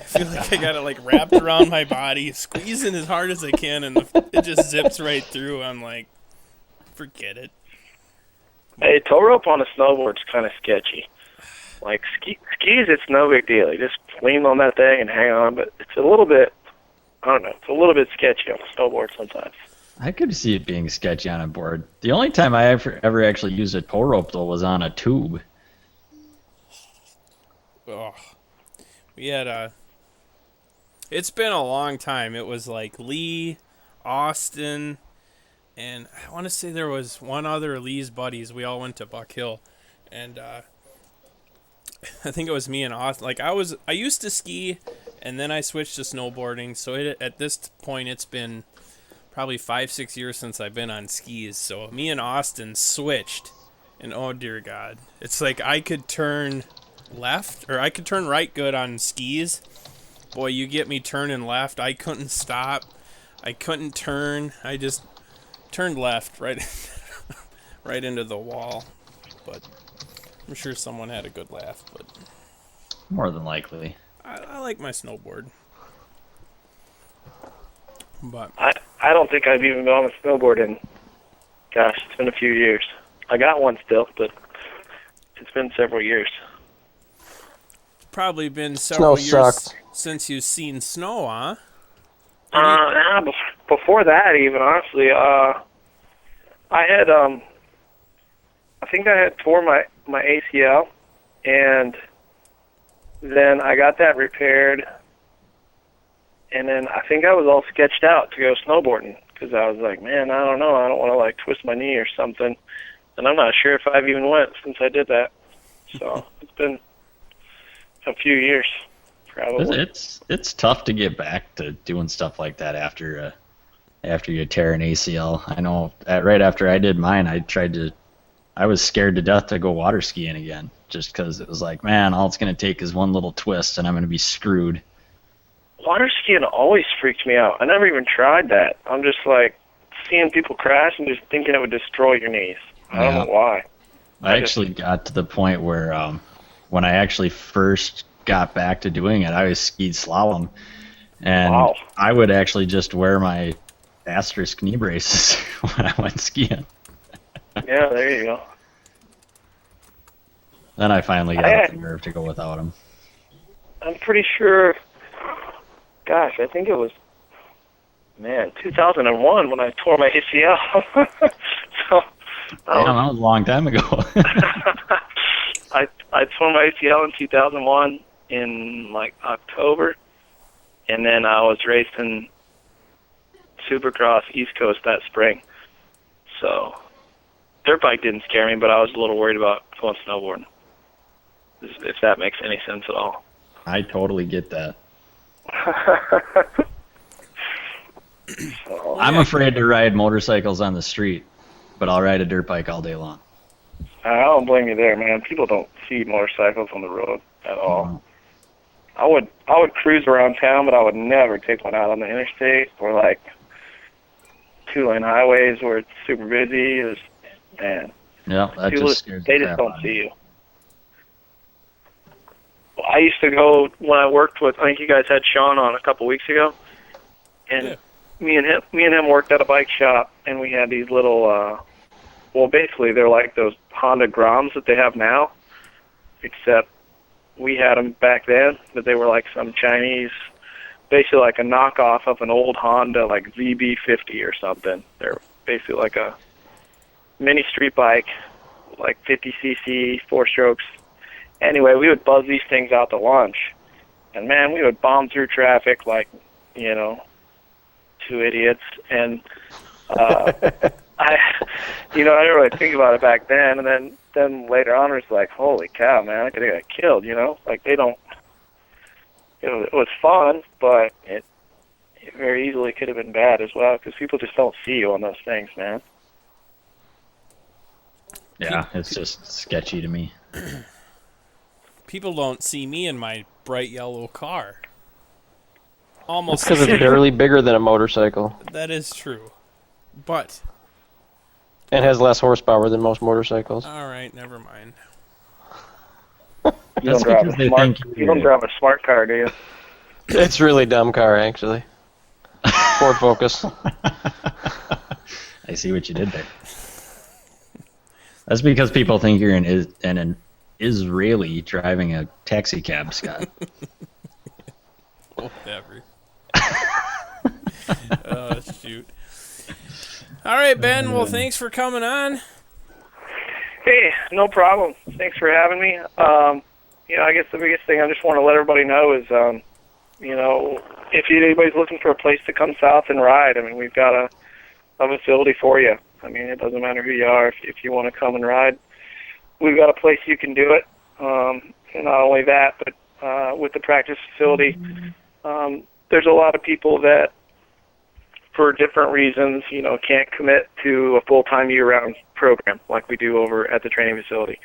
feel like I got it like wrapped around my body, squeezing as hard as I can, and it just zips right through. I'm like, forget it. Hey, tow rope on a snowboard's kind of sketchy. Like skis, it's no big deal. You just lean on that thing and hang on, but it's a little bit, I don't know, it's a little bit sketchy on a snowboard sometimes. I could see it being sketchy on a board. The only time I ever actually used a tow rope, though, was on a tube. Oh, we had it's been a long time. It was like Lee, Austin, and I want to say there was one other Lee's buddies. We all went to Buck Hill, and I think it was me and Austin. Like I used to ski, and then I switched to snowboarding. So at this point, it's been probably 5-6 years since I've been on skis. So me and Austin switched, and oh dear God, it's like I could turn left or I could turn right good on skis. Boy, you get me turning left, I couldn't stop. I couldn't turn. I just turned left right right into the wall. But I'm sure someone had a good laugh, but More than likely. I like my snowboard. But I don't think I've even been on a snowboard in, gosh, it's been a few years. I got one still, but it's been several years. probably been several years sucks. since you've seen snow, huh? Before that, even honestly, I had I think I had tore my ACL, and then I got that repaired, and then I think I was all sketched out to go snowboarding because I was like, man, I don't know, I don't want to like twist my knee or something, and I'm not sure if I've even went since I did that. So it's been a few years, probably. It's tough to get back to doing stuff like that after you tear an ACL. I know right after I did mine, I was scared to death to go water skiing again, just because it was like, man, all it's going to take is one little twist and I'm going to be screwed. Water skiing always freaked me out. I never even tried that. I'm just like seeing people crash and just thinking it would destroy your knees. I don't know why. I actually got to the point where when I actually first got back to doing it, I was skied slalom, and I would actually just wear my asterisk knee braces when I went skiing. Yeah, there you go. Then I finally got up the nerve to go without them. I'm pretty sure, gosh, I think it was, 2001 when I tore my ACL. So, that was a long time ago. I tore my ACL in 2001 in like October, and then I was racing Supercross East Coast that spring. So dirt bike didn't scare me, but I was a little worried about going snowboarding, if that makes any sense at all. I totally get that. I'm afraid to ride motorcycles on the street, but I'll ride a dirt bike all day long. I don't blame you there, man. People don't see motorcycles on the road at all. I would cruise around town, but I would never take one out on the interstate or like 2-lane highways where it's super busy. Man, Yeah, that people just scares they the just crap don't out of see me. you. I used to go when I worked with. I think you guys had Sean on a couple weeks ago, and Yeah. me and him worked at a bike shop, and we had these little. Well, basically, they're like those Honda Groms that they have now, except we had them back then, but they were like some Chinese, basically like a knockoff of an old Honda, like ZB50 or something. They're basically like a mini street bike, like 50cc, 4 strokes. Anyway, we would buzz these things out to lunch, and man, we would bomb through traffic like, two idiots. And I didn't really think about it back then, and then later on, it was like, holy cow, man, I could have got killed. Like they don't. It was fun, but it very easily could have been bad as well because people just don't see you on those things, man. Yeah, it's just sketchy to me. People don't see me in my bright yellow car. Almost Because it's barely bigger than a motorcycle That is true. But, and has less horsepower than most motorcycles. all right, never mind. You That's don't drive because a they smart. think You don't drive a smart car, do you? It's a really dumb car, actually. Ford Focus. I see what you did there. That's because people think you're an Israeli driving a taxi cab, Scott. Whatever. Oh, shoot. All right, Ben. Well, thanks for coming on. Hey, no problem. Thanks for having me. I guess the biggest thing I just want to let everybody know is, if anybody's looking for a place to come south and ride, I mean, we've got a facility for you. I mean, it doesn't matter who you are. If you want to come and ride, we've got a place you can do it. And not only that, but with the practice facility, there's a lot of people that, for different reasons, can't commit to a full-time year-round program like we do over at the training facility.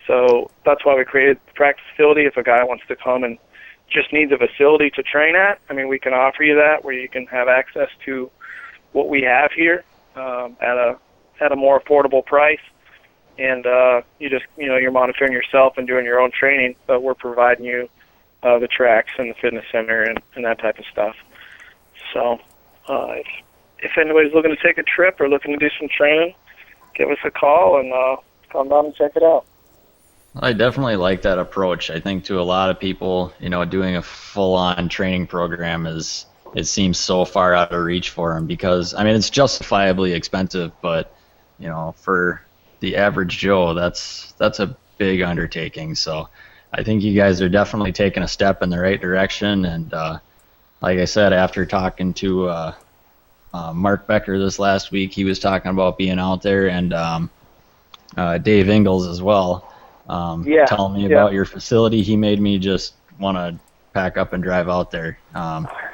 So that's why we created the practice facility. If a guy wants to come and just needs a facility to train at, I mean, we can offer you that, where you can have access to what we have here at a more affordable price. And you're monitoring yourself and doing your own training, but we're providing you the tracks and the fitness center and that type of stuff. So if anybody's looking to take a trip or looking to do some training, give us a call and come down and check it out. I definitely like that approach. I think to a lot of people, doing a full-on training program it seems so far out of reach for them because, I mean, it's justifiably expensive, but, for the average Joe, that's a big undertaking. So I think you guys are definitely taking a step in the right direction. And like I said, after talking to Mark Becker this last week, he was talking about being out there, and Dave Ingalls as well. Telling me about your facility, he made me just want to pack up and drive out there.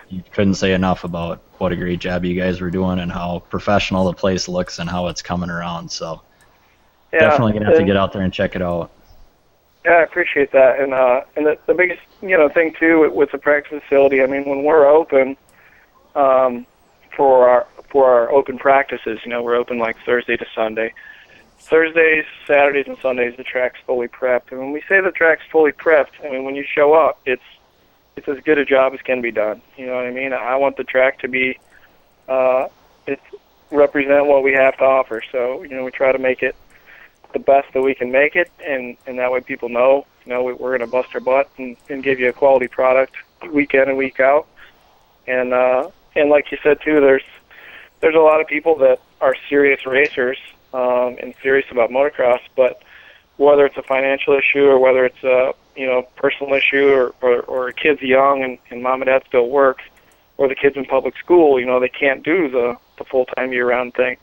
You couldn't say enough about what a great job you guys were doing and how professional the place looks and how it's coming around. So definitely gonna have to get out there and check it out. Yeah, I appreciate that. And the biggest thing too with the practice facility, I mean, when we're open for our open practices, we're open like Thursday to Sunday. Thursdays, Saturdays, and Sundays, the track's fully prepped. And when we say the track's fully prepped, I mean, when you show up, it's as good a job as can be done. You know what I mean? I want the track to be, represent what we have to offer. So, we try to make it the best that we can make it, and that way people know, we're going to bust our butt and give you a quality product week in and week out. And like you said, too, there's a lot of people that are serious racers, and serious about motocross, but whether it's a financial issue or whether it's a personal issue or a kid's young and mom and dad still work, or the kid's in public school, they can't do the full-time year-round thing.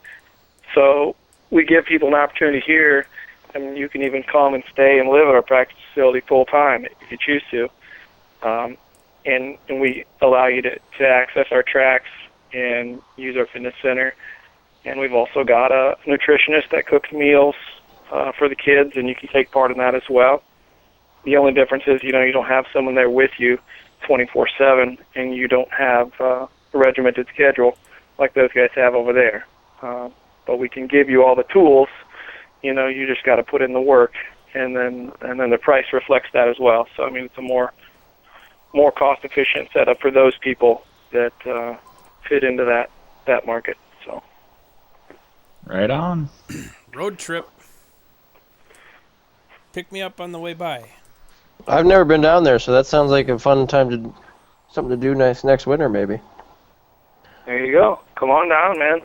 So we give people an opportunity here, and you can even come and stay and live at our practice facility full-time if you choose to. And we allow you to access our tracks and use our fitness center. And we've also got a nutritionist that cooks meals for the kids, and you can take part in that as well. The only difference is, you don't have someone there with you 24/7, and you don't have a regimented schedule like those guys have over there. But we can give you all the tools. You just got to put in the work, and then the price reflects that as well. So I mean, it's a more cost efficient setup for those people that fit into that market. So Right on. Road trip. Pick me up on the way by. I've never been down there, so that sounds like a fun time something to do next winter maybe. there you go. Come on down, man.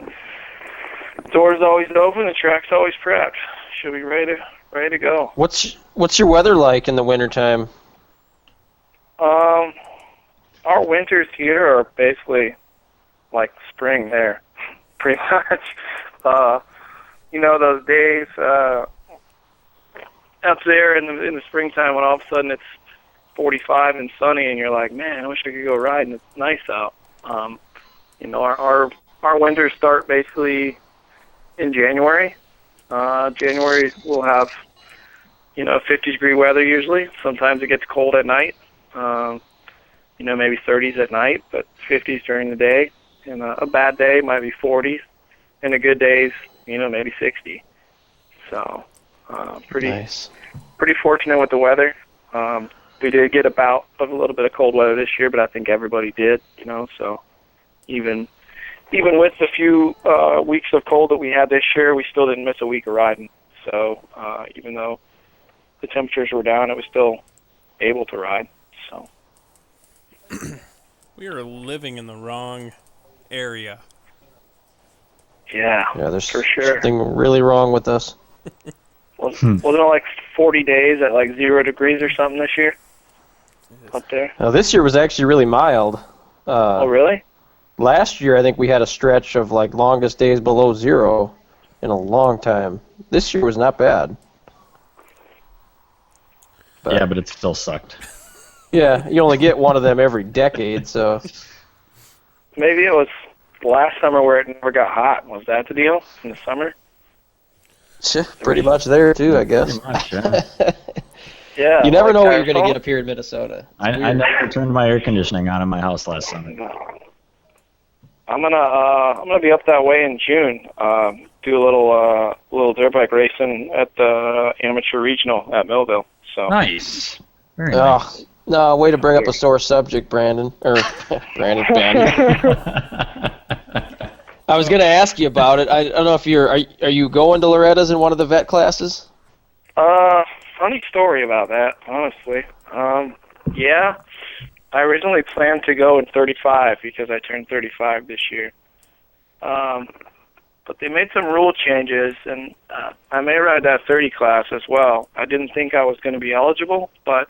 Door's always open. The track's always prepped. Should be ready to go. What's your weather like in the wintertime? Our winters here are basically like spring there, pretty much. Those days up there in the springtime when all of a sudden it's 45 and sunny, and you're like, man, I wish I could go ride and it's nice out. Our winters start basically in January. January we'll have 50-degree weather usually. Sometimes it gets cold at night. Maybe 30s at night, but 50s during the day. And a bad day might be 40s, and a good days, maybe 60. So, pretty Nice. Pretty fortunate with the weather. We did get a bout of a little bit of cold weather this year, but I think everybody did, So, even with the few weeks of cold that we had this year, we still didn't miss a week of riding. So, even though the temperatures were down, it was still able to ride. So. We are living in the wrong area. Yeah, Yeah, there's for sure. something really wrong with us. Wasn't it like 40 days at like 0 degrees or something this year? Up there? Now, this year was actually really mild. Oh, really? Last year, I think we had a stretch of like longest days below 0 in a long time. This year was not bad. Yeah, but it still sucked. Yeah, you only get one of them every decade, so. Maybe it was last summer where it never got hot. Was that the deal in the summer? Pretty much there, too, I guess. Pretty much, yeah. Yeah. You never like know what that you're going to song? get up here in Minnesota. I never turned my air conditioning on in my house last summer. I'm gonna be up that way in June. Do a little dirt bike racing at the amateur regional at Millville. So. Nice. Very nice. Oh, no, way to bring up a sore subject, Brandon. Or, Brandon. I was going to ask you about it. I don't know if are you going to Loretta's in one of the vet classes? Funny story about that, honestly. Yeah, I originally planned to go in 35 because I turned 35 this year. But they made some rule changes, and I may ride that 30 class as well. I didn't think I was going to be eligible, but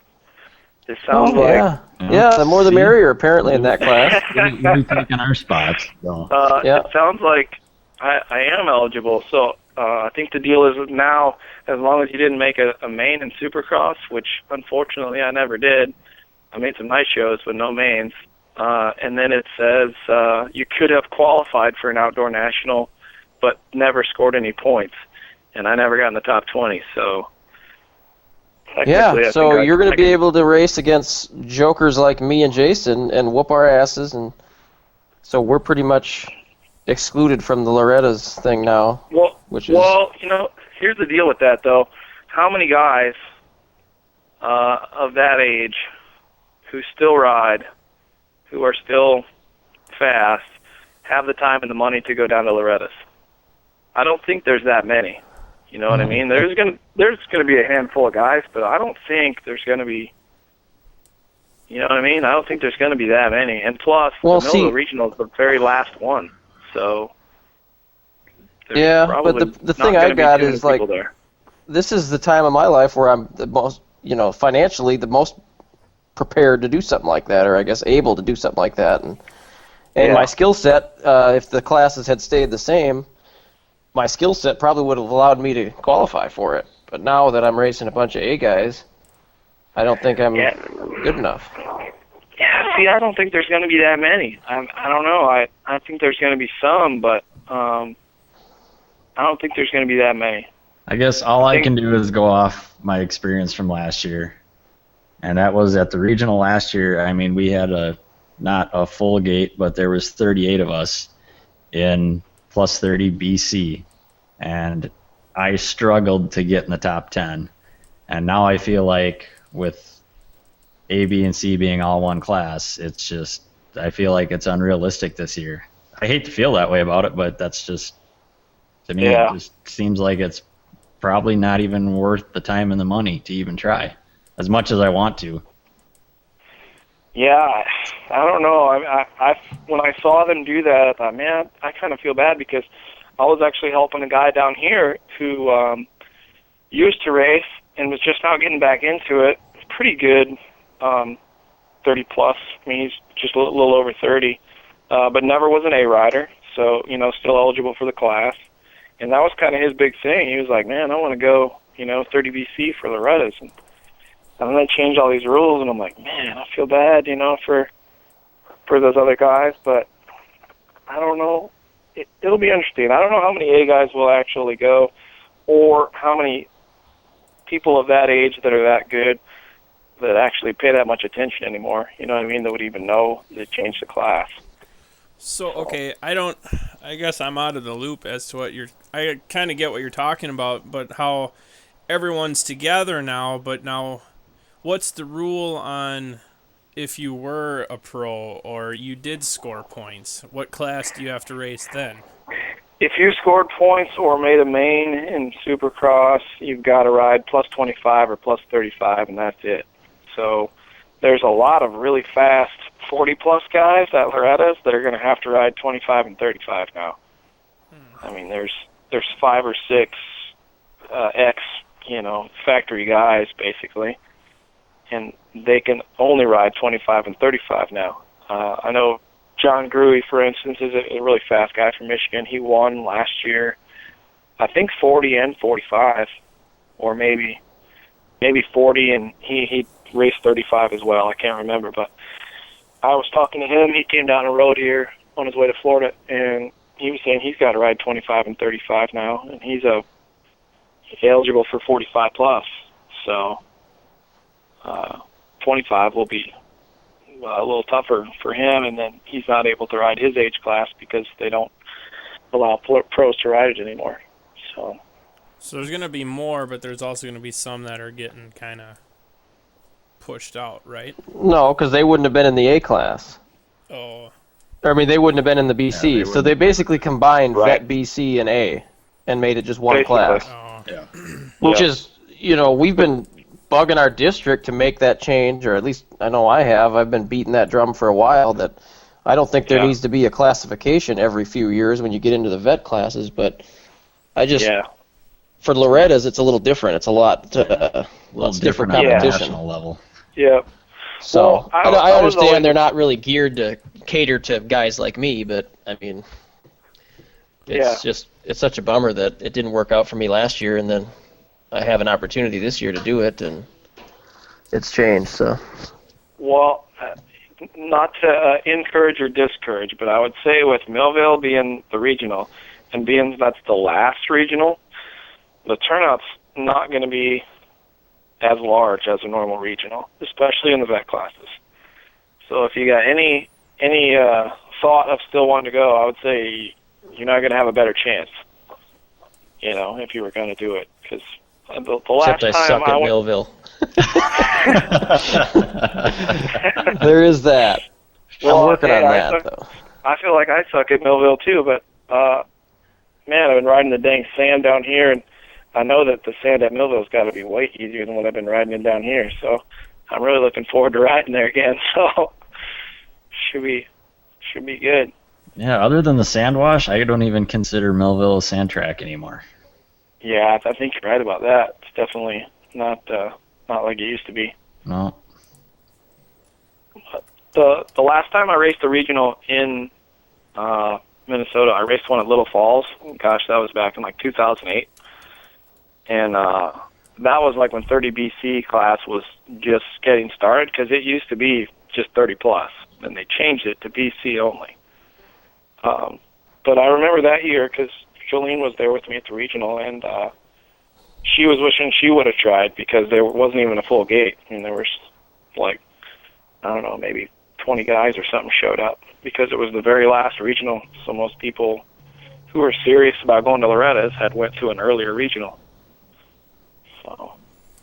it sounds yeah. Yeah, the more the merrier, apparently, in that class. We'll be taking our spots. So. It sounds like I am eligible. So I think the deal is now, as long as you didn't make a main in Supercross, which unfortunately I never did. I made some night shows, but no mains. And then it says you could have qualified for an outdoor national, but never scored any points. And I never got in the top 20, so... Yeah, so you're going to be able to race against jokers like me and Jason and whoop our asses, and so we're pretty much excluded from the Loretta's thing now. Well, which is... here's the deal with that, though. How many guys of that age who still ride, who are still fast, have the time and the money to go down to Loretta's? I don't think there's that many. You know what I mean? There's gonna be a handful of guys, but I don't think there's gonna be. You know what I mean? I don't think there's gonna be that many. And plus, the Millville Regional is the very last one, so. Yeah, but the thing I got is like, this is the time of my life where I'm the most, financially the most prepared to do something like that, or I guess able to do something like that, and my skill set, if the classes had stayed the same. My skill set probably would have allowed me to qualify for it. But now that I'm racing a bunch of A guys, I don't think I'm good enough. Yeah, see, I don't think there's going to be that many. I don't know. I think there's going to be some, but I don't think there's going to be that many. I guess all I can do is go off my experience from last year. And that was at the regional last year. I mean, we had not a full gate, but there was 38 of us in plus 30 BC. And I struggled to get in the top 10. And now I feel like with A, B, and C being all one class, it's just, I feel like it's unrealistic this year. I hate to feel that way about it, but that's just, to me, Yeah. it just seems like it's probably not even worth the time and the money to even try, as much as I want to. Yeah, I don't know. I when I saw them do that, I thought, man, I kind of feel bad because I was actually helping a guy down here who used to race and was just now getting back into it. Pretty good, 30 plus. I mean, he's just a little over 30, but never was an A rider, so still eligible for the class. And that was kind of his big thing. He was like, man, I want to go, 30 BC for Loretta's. And then they changed all these rules, and I'm like, man, I feel bad, for those other guys, but I don't know. It'll be interesting. I don't know how many A guys will actually go, or how many people of that age that are that good that actually pay that much attention anymore. You know what I mean? That would even know they changed the class. So, okay, I guess I'm out of the loop as to I kind of get what you're talking about, but how everyone's together now, but now what's the rule on if you were a pro or you did score points? What class do you have to race then? If you scored points or made a main in Supercross, you've got to ride plus 25 or plus 35, and that's it. So there's a lot of really fast 40-plus guys at Loretta's that are going to have to ride 25 and 35 now. I mean, there's 5 or 6 factory guys, basically, and they can only ride 25 and 35 now. I know John Gruey, for instance, is a really fast guy from Michigan. He won last year, I think 40 and 45, or maybe 40, and he raced 35 as well. I can't remember, but I was talking to him. He came down the road here on his way to Florida, and he was saying he's got to ride 25 and 35 now, and he's eligible for 45 plus. So 25 will be a little tougher for him, and then he's not able to ride his age class because they don't allow pros to ride it anymore. So there's going to be more, but there's also going to be some that are getting kind of pushed out, right? No, because they wouldn't have been in the A class. Oh. I mean, they wouldn't have been in the BC. Yeah, so they basically combined Right. Vet BC and A and made it just one Basically. class. Oh. Yeah. Which Yeah. is, we've been bugging our district to make that change, or at least I know I have. I've been beating that drum for a while that I don't think there Yeah. needs to be a classification every few years when you get into the vet classes, but I just, for Loretta's, it's a little different. It's a lot A little different on the competition. national level. Yeah. So Well, I I was understand always- they're not really geared to cater to guys like me, but I mean, it's such a bummer that it didn't work out for me last year, and then I have an opportunity this year to do it, and it's changed. So Well, not to encourage or discourage, but I would say with Millville being the regional, and being that's the last regional, the turnout's not going to be as large as a normal regional, especially in the vet classes. So if you got any thought of still wanting to go, I would say you're not going to have a better chance, if you were going to do it. Because the last except I time suck I at went, Millville. There is that. Well, I'm working hey, on I that, suck- though. I feel like I suck at Millville too, but man, I've been riding the dang sand down here, and I know that the sand at Millville's got to be way easier than what I've been riding it down here. So I'm really looking forward to riding there again. So should be good. Yeah, other than the sand wash, I don't even consider Millville a sand track anymore. Yeah, I think you're right about that. It's definitely not like it used to be. No. The last time I raced a regional in Minnesota, I raced one at Little Falls. Gosh, that was back in like 2008. And that was like when 30 BC class was just getting started, because it used to be just 30 plus, and they changed it to BC only. But I remember that year because Jolene was there with me at the regional, and she was wishing she would have tried because there wasn't even a full gate. I mean, there was like, I don't know, maybe 20 guys or something showed up because it was the very last regional. So most people who were serious about going to Loretta's had went to an earlier regional. So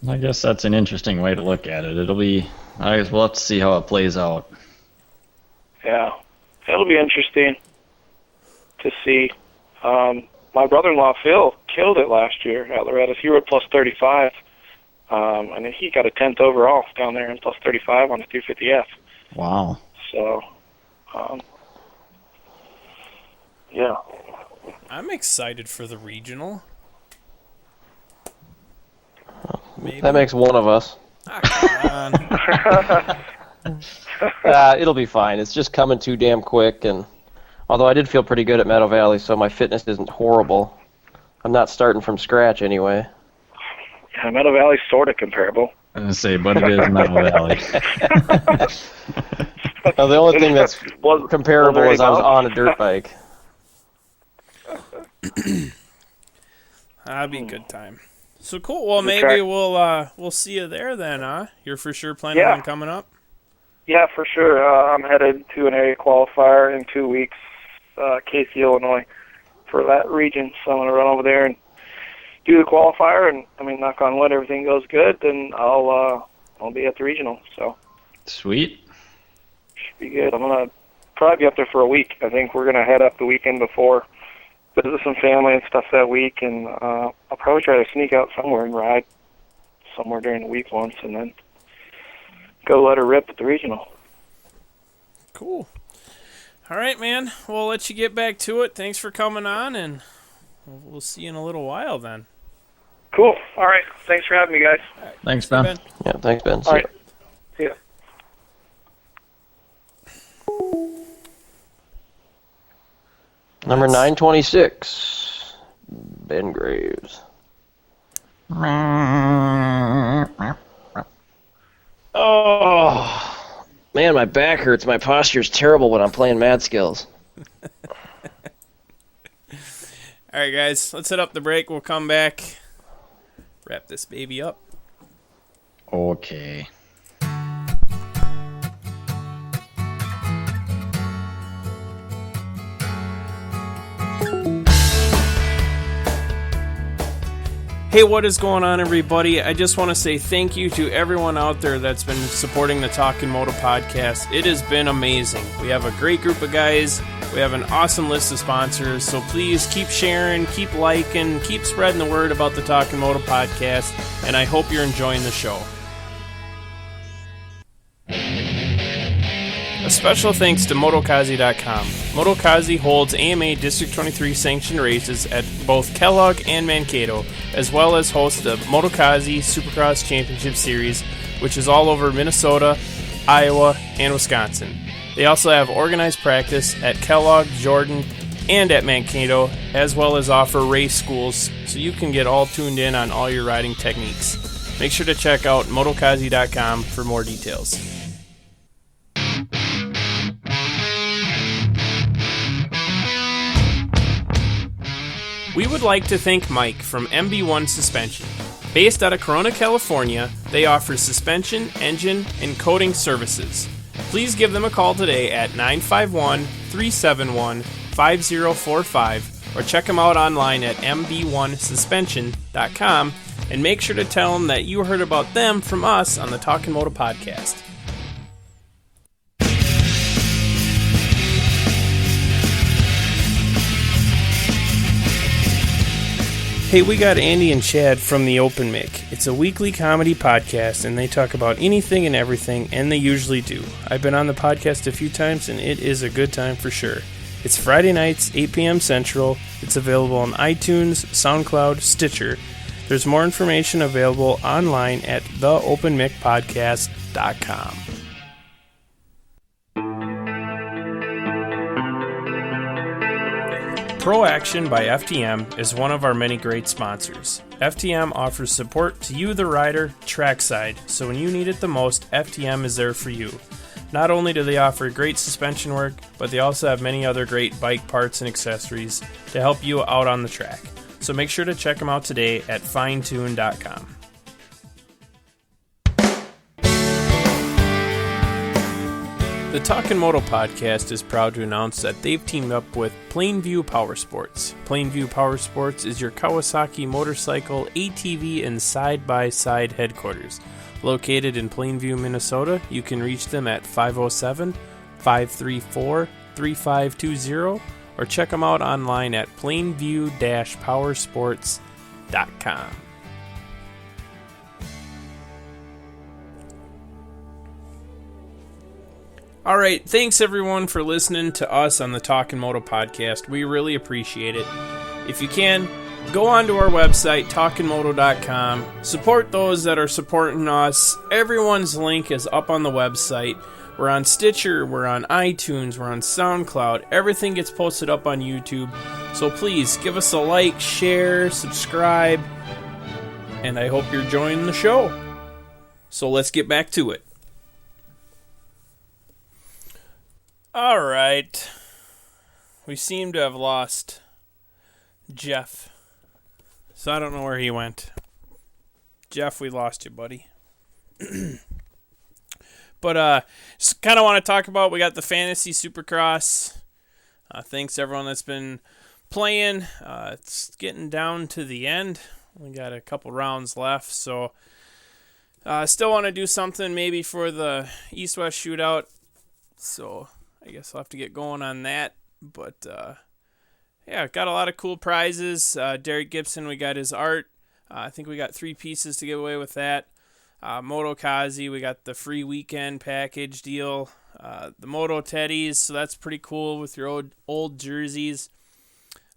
I guess that's an interesting way to look at it. I guess we'll have to see how it plays out. yeah, it'll be interesting to see. My brother-in-law Phil killed it last year at Loretta's. He rode plus 35, and he got a 10th overall down there in plus 35 on the 250F. Wow. So, yeah. I'm excited for the regional. Maybe. That makes one of us. Ah, come on. It'll be fine. It's just coming too damn quick, and although I did feel pretty good at Meadow Valley, so my fitness isn't horrible. I'm not starting from scratch anyway. Yeah, Meadow Valley's sort of comparable. I'm going to say, but it is Meadow Valley. Well, the only thing that's Well, comparable there you is I was go. on a dirt bike. That'd be a good time. So cool. Well, The maybe track- we'll see you there then, huh? You're for sure planning Yeah. on coming up? Yeah, for sure. I'm headed to an area qualifier in 2 weeks, Casey, Illinois, for that region. So I'm going to run over there and do the qualifier, and I mean, knock on wood, everything goes good, then I'll be at the regional. So Sweet. should be good. I'm going to probably be up there for a week. I think we're going to head up the weekend before, visit some family and stuff that week, and I'll probably try to sneak out somewhere and ride somewhere during the week once, and then go let her rip at the regional. Cool. All right, man. We'll let you get back to it. Thanks for coming on, and we'll see you in a little while then. Cool. All right. Thanks for having me, guys. Thanks, See you, Ben. Yeah, thanks, Ben. See All ya. right. See ya. Number 926, Ben Graves. Oh, man, my back hurts. My posture's terrible when I'm playing Mad Skills. All right, guys. Let's hit up the break. We'll come back. Wrap this baby up. Okay. Hey, what is going on, everybody? I just want to say thank you to everyone out there that's been supporting the Talkin Moto podcast. It has been amazing. We have a great group of guys. We have an awesome list of sponsors. So please keep sharing, keep liking, keep spreading the word about the Talkin Moto podcast. And I hope you're enjoying the show. A special thanks to Motokazi.com. Motokazi holds AMA District 23 sanctioned races at both Kellogg and Mankato, as well as hosts the Motokazi Supercross Championship Series, which is all over Minnesota, Iowa, and Wisconsin. They also have organized practice at Kellogg, Jordan, and at Mankato, as well as offer race schools, so you can get all tuned in on all your riding techniques. Make sure to check out Motokazi.com for more details. We would like to thank Mike from MB1 Suspension. Based out of Corona, California, they offer suspension, engine, and coating services. Please give them a call today at 951-371-5045 or check them out online at mb1suspension.com and make sure to tell them that you heard about them from us on the Talkin Moto podcast. Hey, we got Andy and Chad from The Open Mic. It's a weekly comedy podcast, and they talk about anything and everything, and they usually do. I've been on the podcast a few times, and it is a good time for sure. It's Friday nights, 8 p.m. Central. It's available on iTunes, SoundCloud, Stitcher. There's more information available online at theopenmicpodcast.com. Pro Action by FTM is one of our many great sponsors. FTM offers support to you, the rider, trackside, so when you need it the most, FTM is there for you. Not only do they offer great suspension work, but they also have many other great bike parts and accessories to help you out on the track. So make sure to check them out today at finetune.com. The Talkin Moto podcast is proud to announce that they've teamed up with Plainview Powersports. Plainview Powersports is your Kawasaki motorcycle, ATV, and side-by-side headquarters. Located in Plainview, Minnesota, you can reach them at 507-534-3520 or check them out online at plainview-powersports.com. All right, thanks everyone for listening to us on the Talkin Moto podcast. We really appreciate it. If you can, go onto our website, talkinmoto.com. Support those that are supporting us. Everyone's link is up on the website. We're on Stitcher, we're on iTunes, we're on SoundCloud. Everything gets posted up on YouTube. So please give us a like, share, subscribe, and I hope you're enjoying the show. So let's get back to it. All right. We seem to have lost Jeff. So I don't know where he went. Jeff, we lost you, buddy. But just kind of want to talk about, we got the Fantasy Supercross. Thanks everyone that's been playing. It's getting down to the end. We got a couple rounds left, so still want to do something maybe for the East-West shootout. So I guess I'll have to get going on that. But, yeah, got a lot of cool prizes. Derek Gibson, we got his art. I think we got 3 pieces to give away with that. Moto Kazi, we got the free weekend package deal. The Moto Teddies, so that's pretty cool with your old jerseys.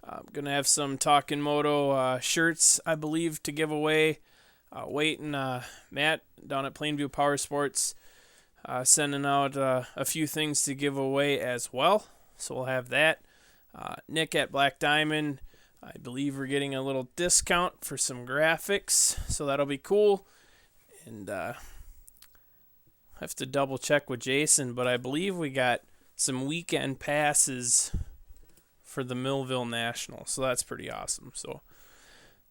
I'm going to have some Talkin Moto shirts, I believe, to give away. Wait and Matt down at Plainview Powersports. Sending out a few things to give away as well, so we'll have that. Nick at Black Diamond, I believe we're getting a little discount for some graphics, so that'll be cool. And I have to double check with Jason, but I believe we got some weekend passes for the Millville National, so that's pretty awesome. So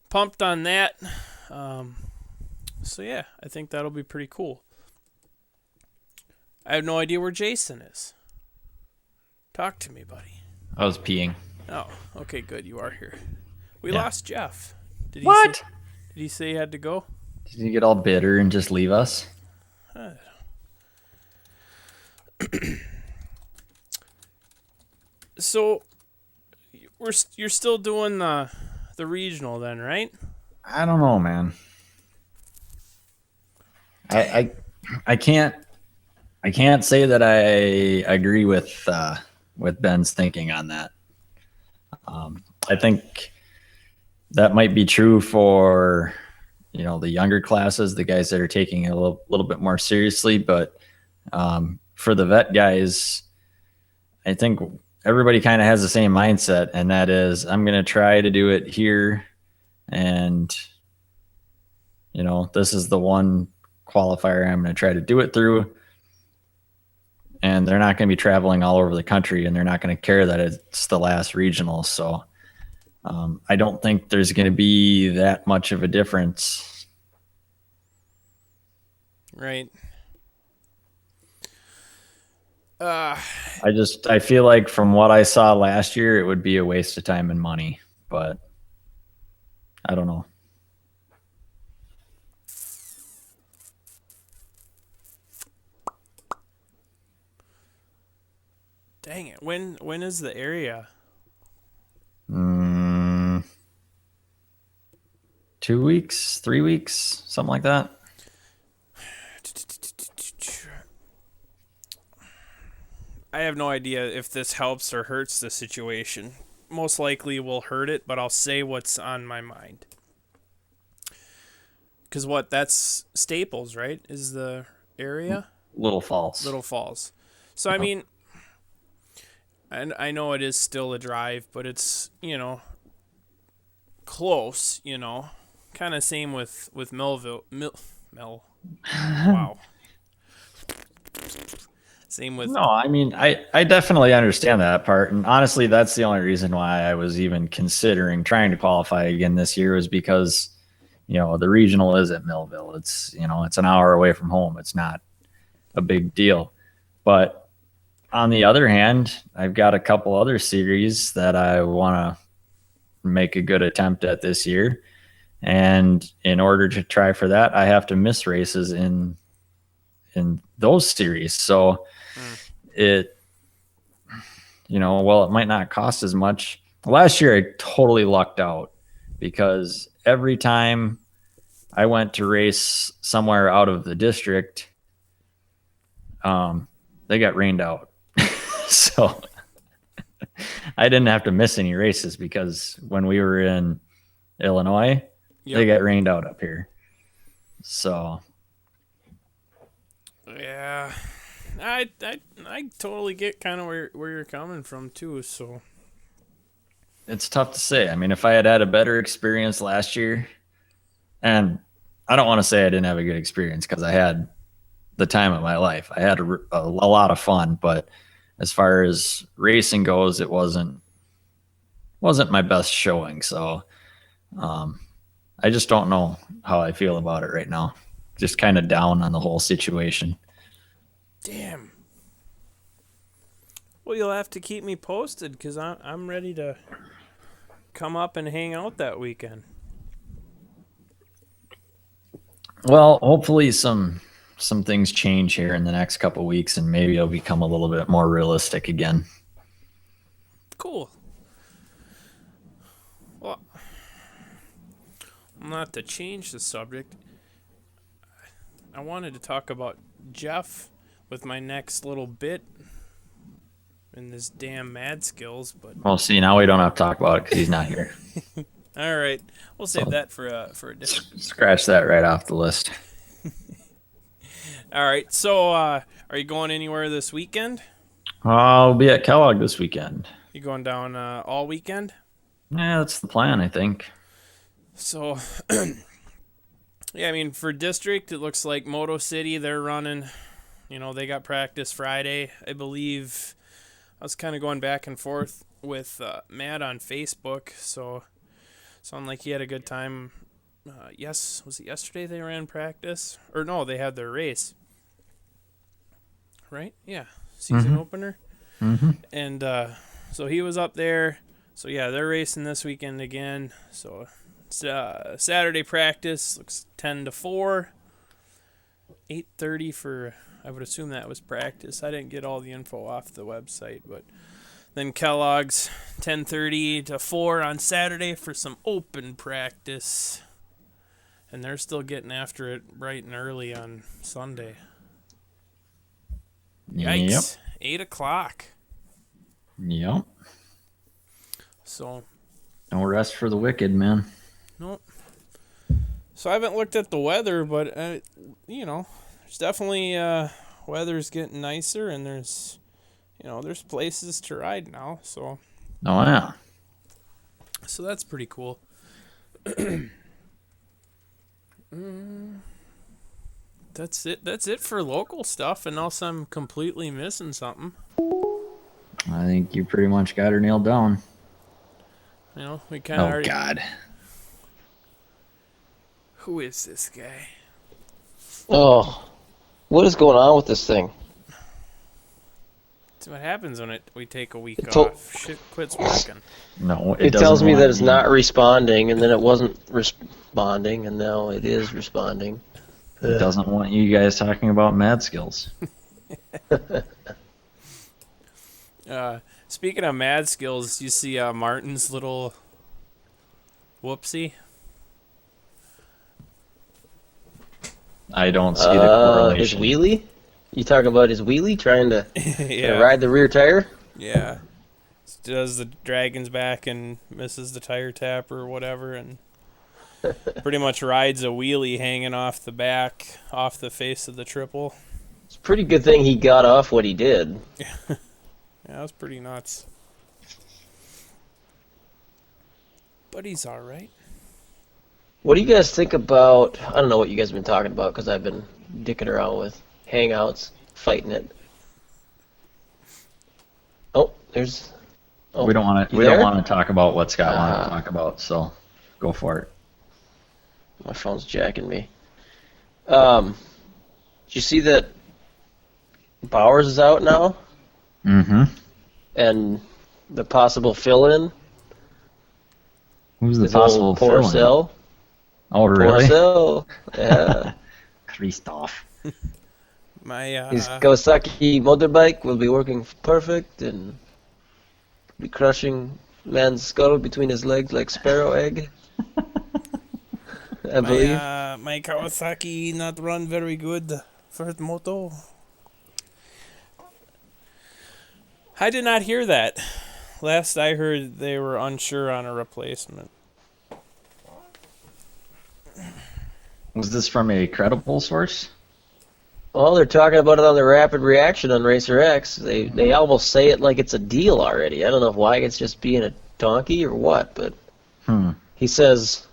pumped on that. So yeah, I think that'll be pretty cool. I have no idea where Jason is. Talk to me, buddy. I was peeing. Oh, okay, good. You are here. We Yeah. lost Jeff. Did he say he had to go? Did you get all bitter and just leave us? So, you're still doing the regional then, right? I don't know, man. I can't say that I agree with Ben's thinking on that. I think that might be true for the younger classes, the guys that are taking it a little bit more seriously, but for the vet guys, I think everybody kind of has the same mindset, and that is, I'm going to try to do it here, and this is the one qualifier I'm going to try to do it through. And they're not going to be traveling all over the country, and they're not going to care that it's the last regional. So I don't think there's going to be that much of a difference. Right. I feel like from what I saw last year, it would be a waste of time and money, but I don't know. Dang it. When is the area? 2 weeks, 3 weeks, something like that. I have no idea if this helps or hurts the situation. Most likely will hurt it, but I'll say what's on my mind. Because that's Staples, right? Is the area? Little Falls. Little Falls. So, I mean, and I know it is still a drive, but it's, close, Kind of same with Melville. Wow. Same with... No, I mean, I definitely understand that part. And honestly, that's the only reason why I was even considering trying to qualify again this year, was because, the regional is at Millville. It's, it's an hour away from home. It's not a big deal. But on the other hand, I've got a couple other series that I want to make a good attempt at this year. And in order to try for that, I have to miss races in those series. So it, well, it might not cost as much. Last year, I totally lucked out because every time I went to race somewhere out of the district, they got rained out. So I didn't have to miss any races because when we were in Illinois, they got rained out up here. So yeah, I totally get kind of where you're coming from too. So it's tough to say. I mean, if I had a better experience last year, and I don't want to say I didn't have a good experience because I had the time of my life. I had a lot of fun, but as far as racing goes, it wasn't my best showing. So I just don't know how I feel about it right now. Just kind of down on the whole situation. damn. Well, you'll have to keep me posted because I'm ready to come up and hang out that weekend. Well, hopefully some things change here in the next couple of weeks, and maybe it'll become a little bit more realistic again. Cool. Well, not to change the subject, I wanted to talk about Jeff with my next little bit in this damn Mad Skills, but Well, see, now we don't have to talk about it because he's not here. all right, we'll save that for a different. Scratch that right off the list. All right, so are you going anywhere this weekend? I'll be at Kellogg this weekend. You going down all weekend? Yeah, that's the plan, I think. So, yeah, I mean, for district, it looks like Moto City, they're running. They got practice Friday. I believe I was kind of going back and forth with Matt on Facebook, so sounded like he had a good time. Was it yesterday they ran practice? Or no, they had their race. Right? Yeah, season opener. Mm-hmm. And so he was up there. So, yeah, they're racing this weekend again. So, Saturday practice looks 10 to 4. 8:30 for, I would assume that was practice. I didn't get all the info off the website, but then Kellogg's 10:30 to 4 on Saturday for some open practice. And they're still getting after it bright and early on Sunday. Yikes. 8 o'clock. Yep. So, No rest for the wicked, man. nope. So I haven't looked at the weather, but, there's definitely, weather's getting nicer, and there's places to ride now, so. Oh, yeah. So that's pretty cool. That's it for local stuff, unless I'm completely missing something. I think you pretty much got her nailed down. We kind of already... God. Who is this guy? Oh, what is going on with this thing? That's what happens when we take a week It to- off. Shit quits working. No, It doesn't tells me want that it's me. not responding, and then it wasn't responding, and now it is responding. It doesn't want you guys talking about mad skills. Speaking of mad skills, you see Martin's little whoopsie? I don't see the correlation. His wheelie? You talking about his wheelie trying to Yeah. ride the rear tire? Yeah. Does the dragon's back and misses the tire tap or whatever, and pretty much rides a wheelie hanging off the back, off the face of the triple. It's a pretty good thing he got off what he did. Yeah, that was pretty nuts. But he's all right. What do you guys think about, I don't know what you guys have been talking about because I've been dicking around with Hangouts, fighting it. Oh, there's... Oh, We don't want to. you We don't there? want to talk about what Scott wanted to talk about. So, go for it. My phone's jacking me. Did you see that Bowers is out now? Mm-hmm. And the possible fill-in Who's the is old possible fill-in? Porcel. Oh, really? Porcel, yeah. Christoph. My His Kawasaki motorbike will be working perfect and be crushing man's skull between his legs like sparrow egg. I believe. my Kawasaki not run very good for moto. I did not hear that. Last I heard, they were unsure on a replacement. Was this from a credible source? Well, they're talking about it on the Rapid Reaction on Racer X. They almost say it like it's a deal already. I don't know why it's just being a donkey or what, but he says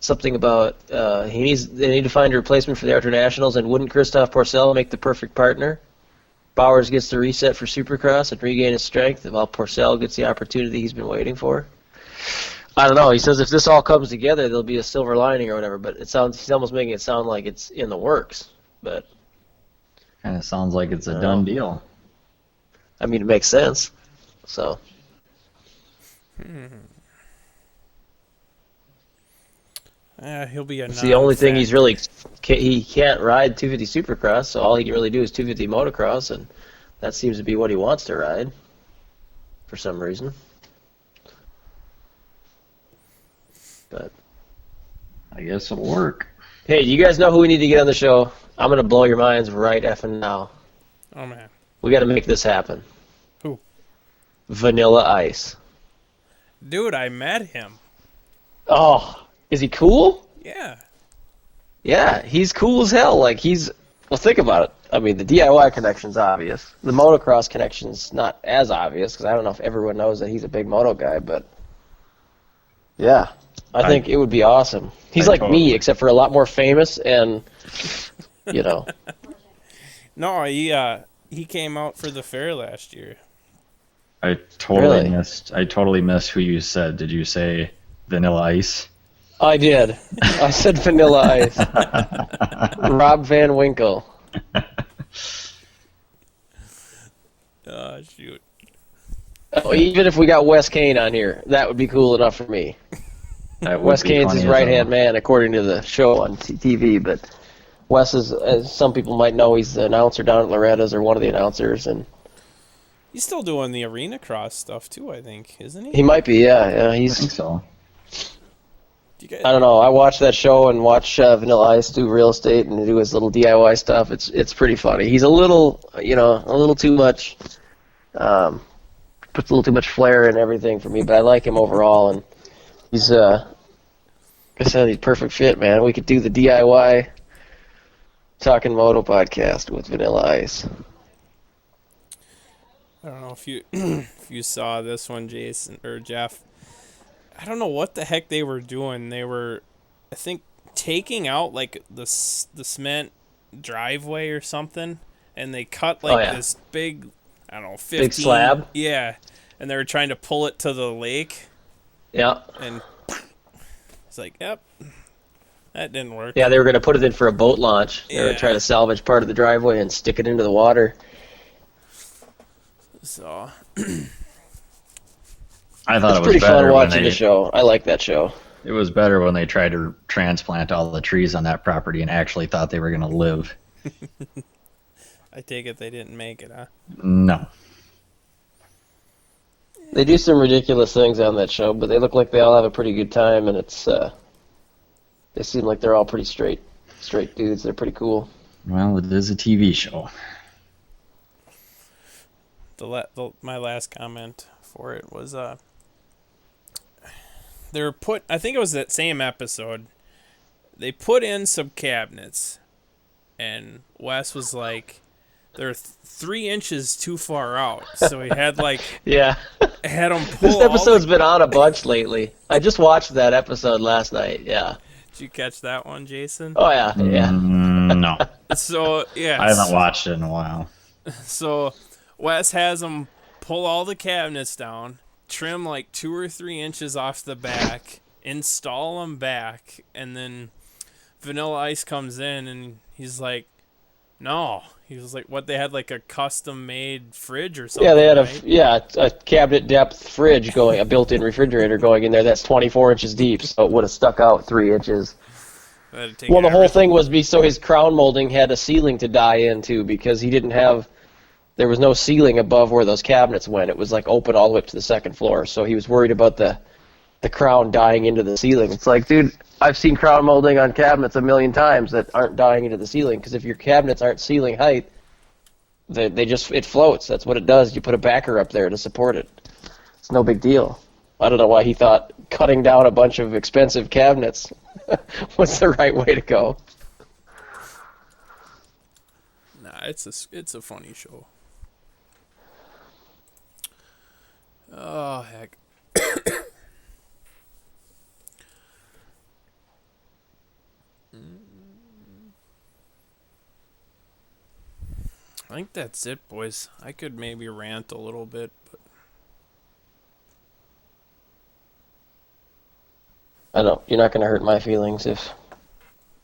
something about they need to find a replacement for the Internationals, and wouldn't Christoph Porcel make the perfect partner? Bowers gets the reset for Supercross and regain his strength, while Porcel gets the opportunity he's been waiting for. I don't know. He says if this all comes together, there'll be a silver lining or whatever. But he's almost making it sound like it's in the works. But Kind of sounds like it's a done deal. I mean, it makes sense. So. He'll be a. It's the only thing he's really he can't ride 250 Supercross, so all he can really do is 250 motocross, and that seems to be what he wants to ride for some reason. But I guess it'll work. hey, do you guys know who we need to get on the show? I'm gonna blow your minds right effing now. Oh man. We got to make this happen. Who? Vanilla Ice. Dude, I met him. Oh, is he cool? Yeah. Yeah, he's cool as hell. Like well, think about it. I mean, the DIY connection's obvious. The motocross connection's not as obvious because I don't know if everyone knows that he's a big moto guy, but yeah, I think it would be awesome. He's like me, except for a lot more famous and, you know. No, he came out for the fair last year. I totally Really? missed who you said. Did you say Vanilla Ice? I did. I said Vanilla Ice. Rob Van Winkle. Oh, shoot. Oh, even if we got Wes Kane on here, that would be cool enough for me. That would Wes be Kane's funny his as right-hand hell. man, according to the show on TV, but Wes is, as some people might know, he's the announcer down at Loretta's, or one of the announcers, and He's still doing the arena cross stuff too, I think, isn't he? he might be, yeah. I think He's, so. Do you guys, I don't know. I watch that show and watch Vanilla Ice do real estate and do his little DIY stuff. It's pretty funny. He's a little too much, puts a little too much flair in everything for me, but I like him overall, and he's, like I said, he's perfect fit, man. We could do the DIY Talkin Moto podcast with Vanilla Ice. I don't know if you if you saw this one, Jason or Jeff. I don't know what the heck they were doing. They were, I think, taking out like the cement driveway or something, and they cut like this big, I don't know, 15 Big slab? Yeah, and they were trying to pull it to the lake, Yeah. and it's like, yep, that didn't work. Yeah, they were going to put it in for a boat launch. They were Yeah. trying to salvage part of the driveway and stick it into the water. So I thought It's it was pretty better fun when watching they. the show. I like that show. It was better when they tried to transplant all the trees on that property and actually thought they were going to live. I take it they didn't make it, huh? No. They do some ridiculous things on that show, but they look like they all have a pretty good time, and it's they seem like they're all pretty straight dudes. They're pretty cool. Well, it is a TV show. My last comment for it was they were I think it was that same episode, they put in some cabinets, and Wes was like, they're 3 inches too far out, so he had like Yeah. had them pull This episode's been on a bunch lately. I just watched that episode last night. Yeah. Did you catch that one, Jason? Oh yeah. Yeah. No. So yeah, I haven't watched it in a while. So Wes has them pull all the cabinets down, trim like 2 or 3 inches off the back, install them back, and then Vanilla Ice comes in and he's like, No, he was like, what? They had like a custom-made fridge or something. Yeah, they had right? a cabinet depth fridge going, a built-in refrigerator going in there that's 24 inches deep, so it would have stuck out 3 inches. That'd take Well, the whole everything. thing was so his crown molding had a ceiling to die into because he didn't have. There was no ceiling above where those cabinets went. It was like open all the way up to the second floor. So he was worried about the crown dying into the ceiling. It's like, dude, I've seen crown molding on cabinets a million times that aren't dying into the ceiling because if your cabinets aren't ceiling height, they just it floats. That's what it does. You put a backer up there to support it. It's no big deal. I don't know why he thought cutting down a bunch of expensive cabinets was the right way to go. Nah, it's a funny show. Oh heck. I think that's it, boys. I could maybe rant a little bit, but I don't. You're not going to hurt my feelings if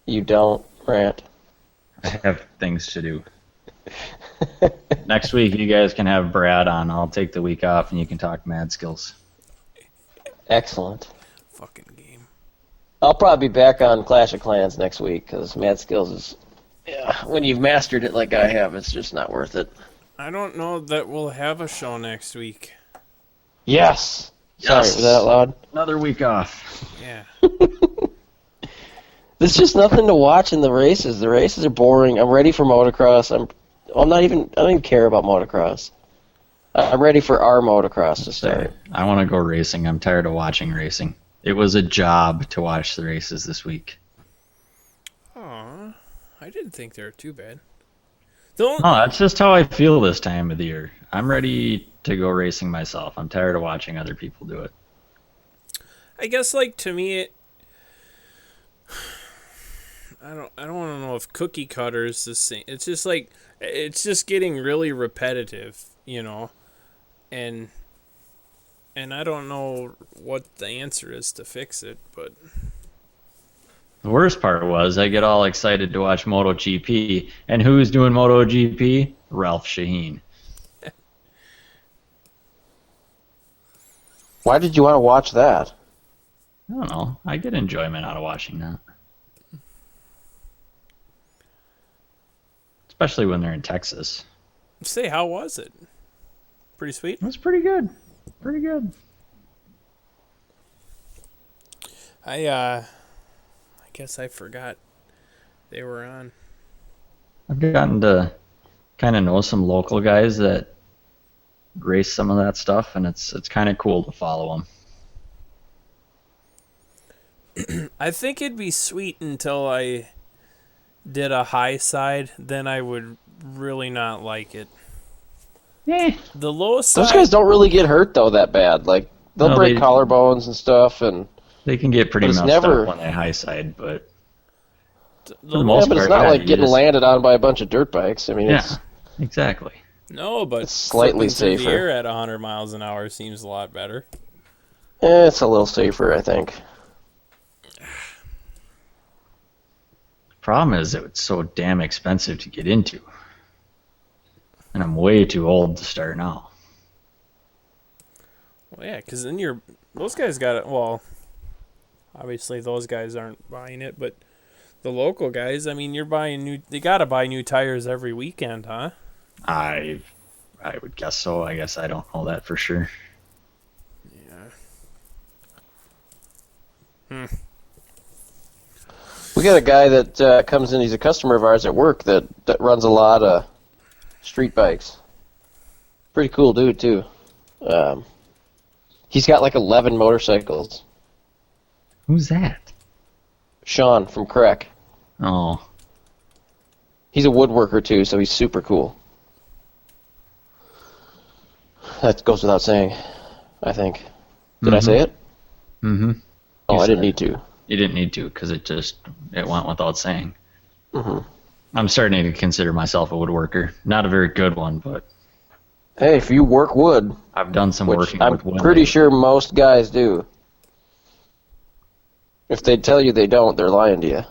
you don't rant. I have things to do. Next week, you guys can have Brad on. I'll take the week off, and you can talk mad skills. Excellent. fucking game. I'll probably be back on Clash of Clans next week because Mad Skills is, yeah, when you've mastered it like I have, it's just not worth it. I don't know that we'll have a show next week. Yes. Sorry, Yes. was that out loud? Another week off. Yeah. There's just nothing to watch in the races. The races are boring. I'm ready for motocross. I don't even care about motocross. I'm ready for our motocross to start. I want to go racing. I'm tired of watching racing. It was a job to watch the races this week. Aw, I didn't think they were too bad. Don't. Oh, that's just how I feel this time of the year. I'm ready to go racing myself. I'm tired of watching other people do it. I guess like to me, I don't want to know if cookie cutter is the same. It's just like it's just getting really repetitive, you know, and I don't know what the answer is to fix it, but The worst part was I get all excited to watch MotoGP, and who's doing MotoGP? Ralph Shaheen. Why did you want to watch that? I don't know. I get enjoyment out of watching that. Especially when they're in Texas. say how was it? Pretty sweet. It was pretty good. Pretty good. I guess I forgot they were on. I've gotten to kind of know some local guys that race some of that stuff, and it's kind of cool to follow them. I think it'd be sweet until I did a high side, then I would really not like it. The low side. Those guys don't really get hurt though that bad. Like they'll No, break they- collarbones and stuff, and They can get pretty But it's messed never- up on the high side, but the the low- most yeah, but it's part, not yeah, like you getting just- landed on by a bunch of dirt bikes. I mean, yeah, it's exactly. no, but it's slightly flipping through the safer. air at 100 miles an hour seems a lot better. it's a little safer, I think. Problem is, it's so damn expensive to get into, and I'm way too old to start now. Well, yeah, because then those guys got it. Well, obviously those guys aren't buying it, but the local guys, I mean, you're buying new. They gotta buy new tires every weekend, huh? I would guess so. I guess I don't know that for sure. Yeah. We got a guy that comes in. He's a customer of ours at work that runs a lot of street bikes. Pretty cool dude too. He's got like 11 motorcycles. Who's that? Sean from Crack. Oh, He's a woodworker too, so he's super cool. That goes without saying, I think. Did I say it? mm-hmm. Oh, You I didn't said need to. You didn't need to, because it went without saying. hmm I'm starting to consider myself a woodworker. Not a very good one, but Hey, if you work wood, I've done some which working I'm with wood. pretty sure most guys do. If they tell you they don't, they're lying to you.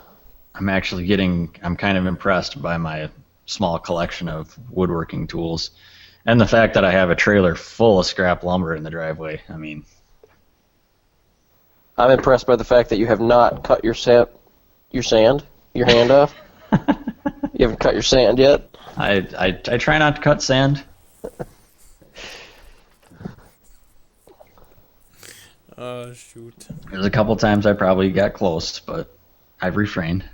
I'm kind of impressed by my small collection of woodworking tools. And the fact that I have a trailer full of scrap lumber in the driveway. I mean, I'm impressed by the fact that you have not cut your hand off. You haven't cut your sand yet. I try not to cut sand. Oh, shoot. There's a couple times I probably got close, but I've refrained.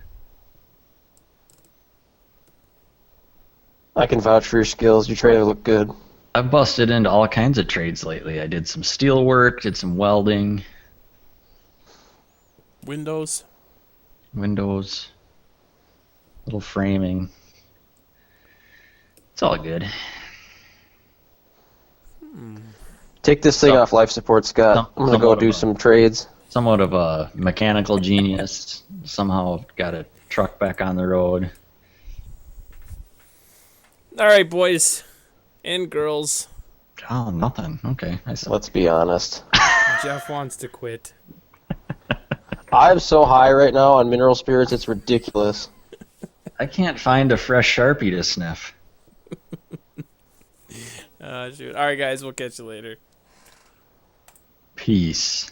I can vouch for your skills. Your trailer looked good. I've busted into all kinds of trades lately. I did some steel work, did some welding, Windows. windows, little framing. It's all good. Take this thing So- off life support, Scott. I'm going to go somewhat do of a- some trades. Somewhat of a mechanical genius. Somehow got a truck back on the road. All right, boys and girls. Oh, nothing. Okay. Let's be honest. Jeff wants to quit. I'm so high right now on mineral spirits, it's ridiculous. I can't find a fresh Sharpie to sniff. Shoot. All right, guys. We'll catch you later. Peace.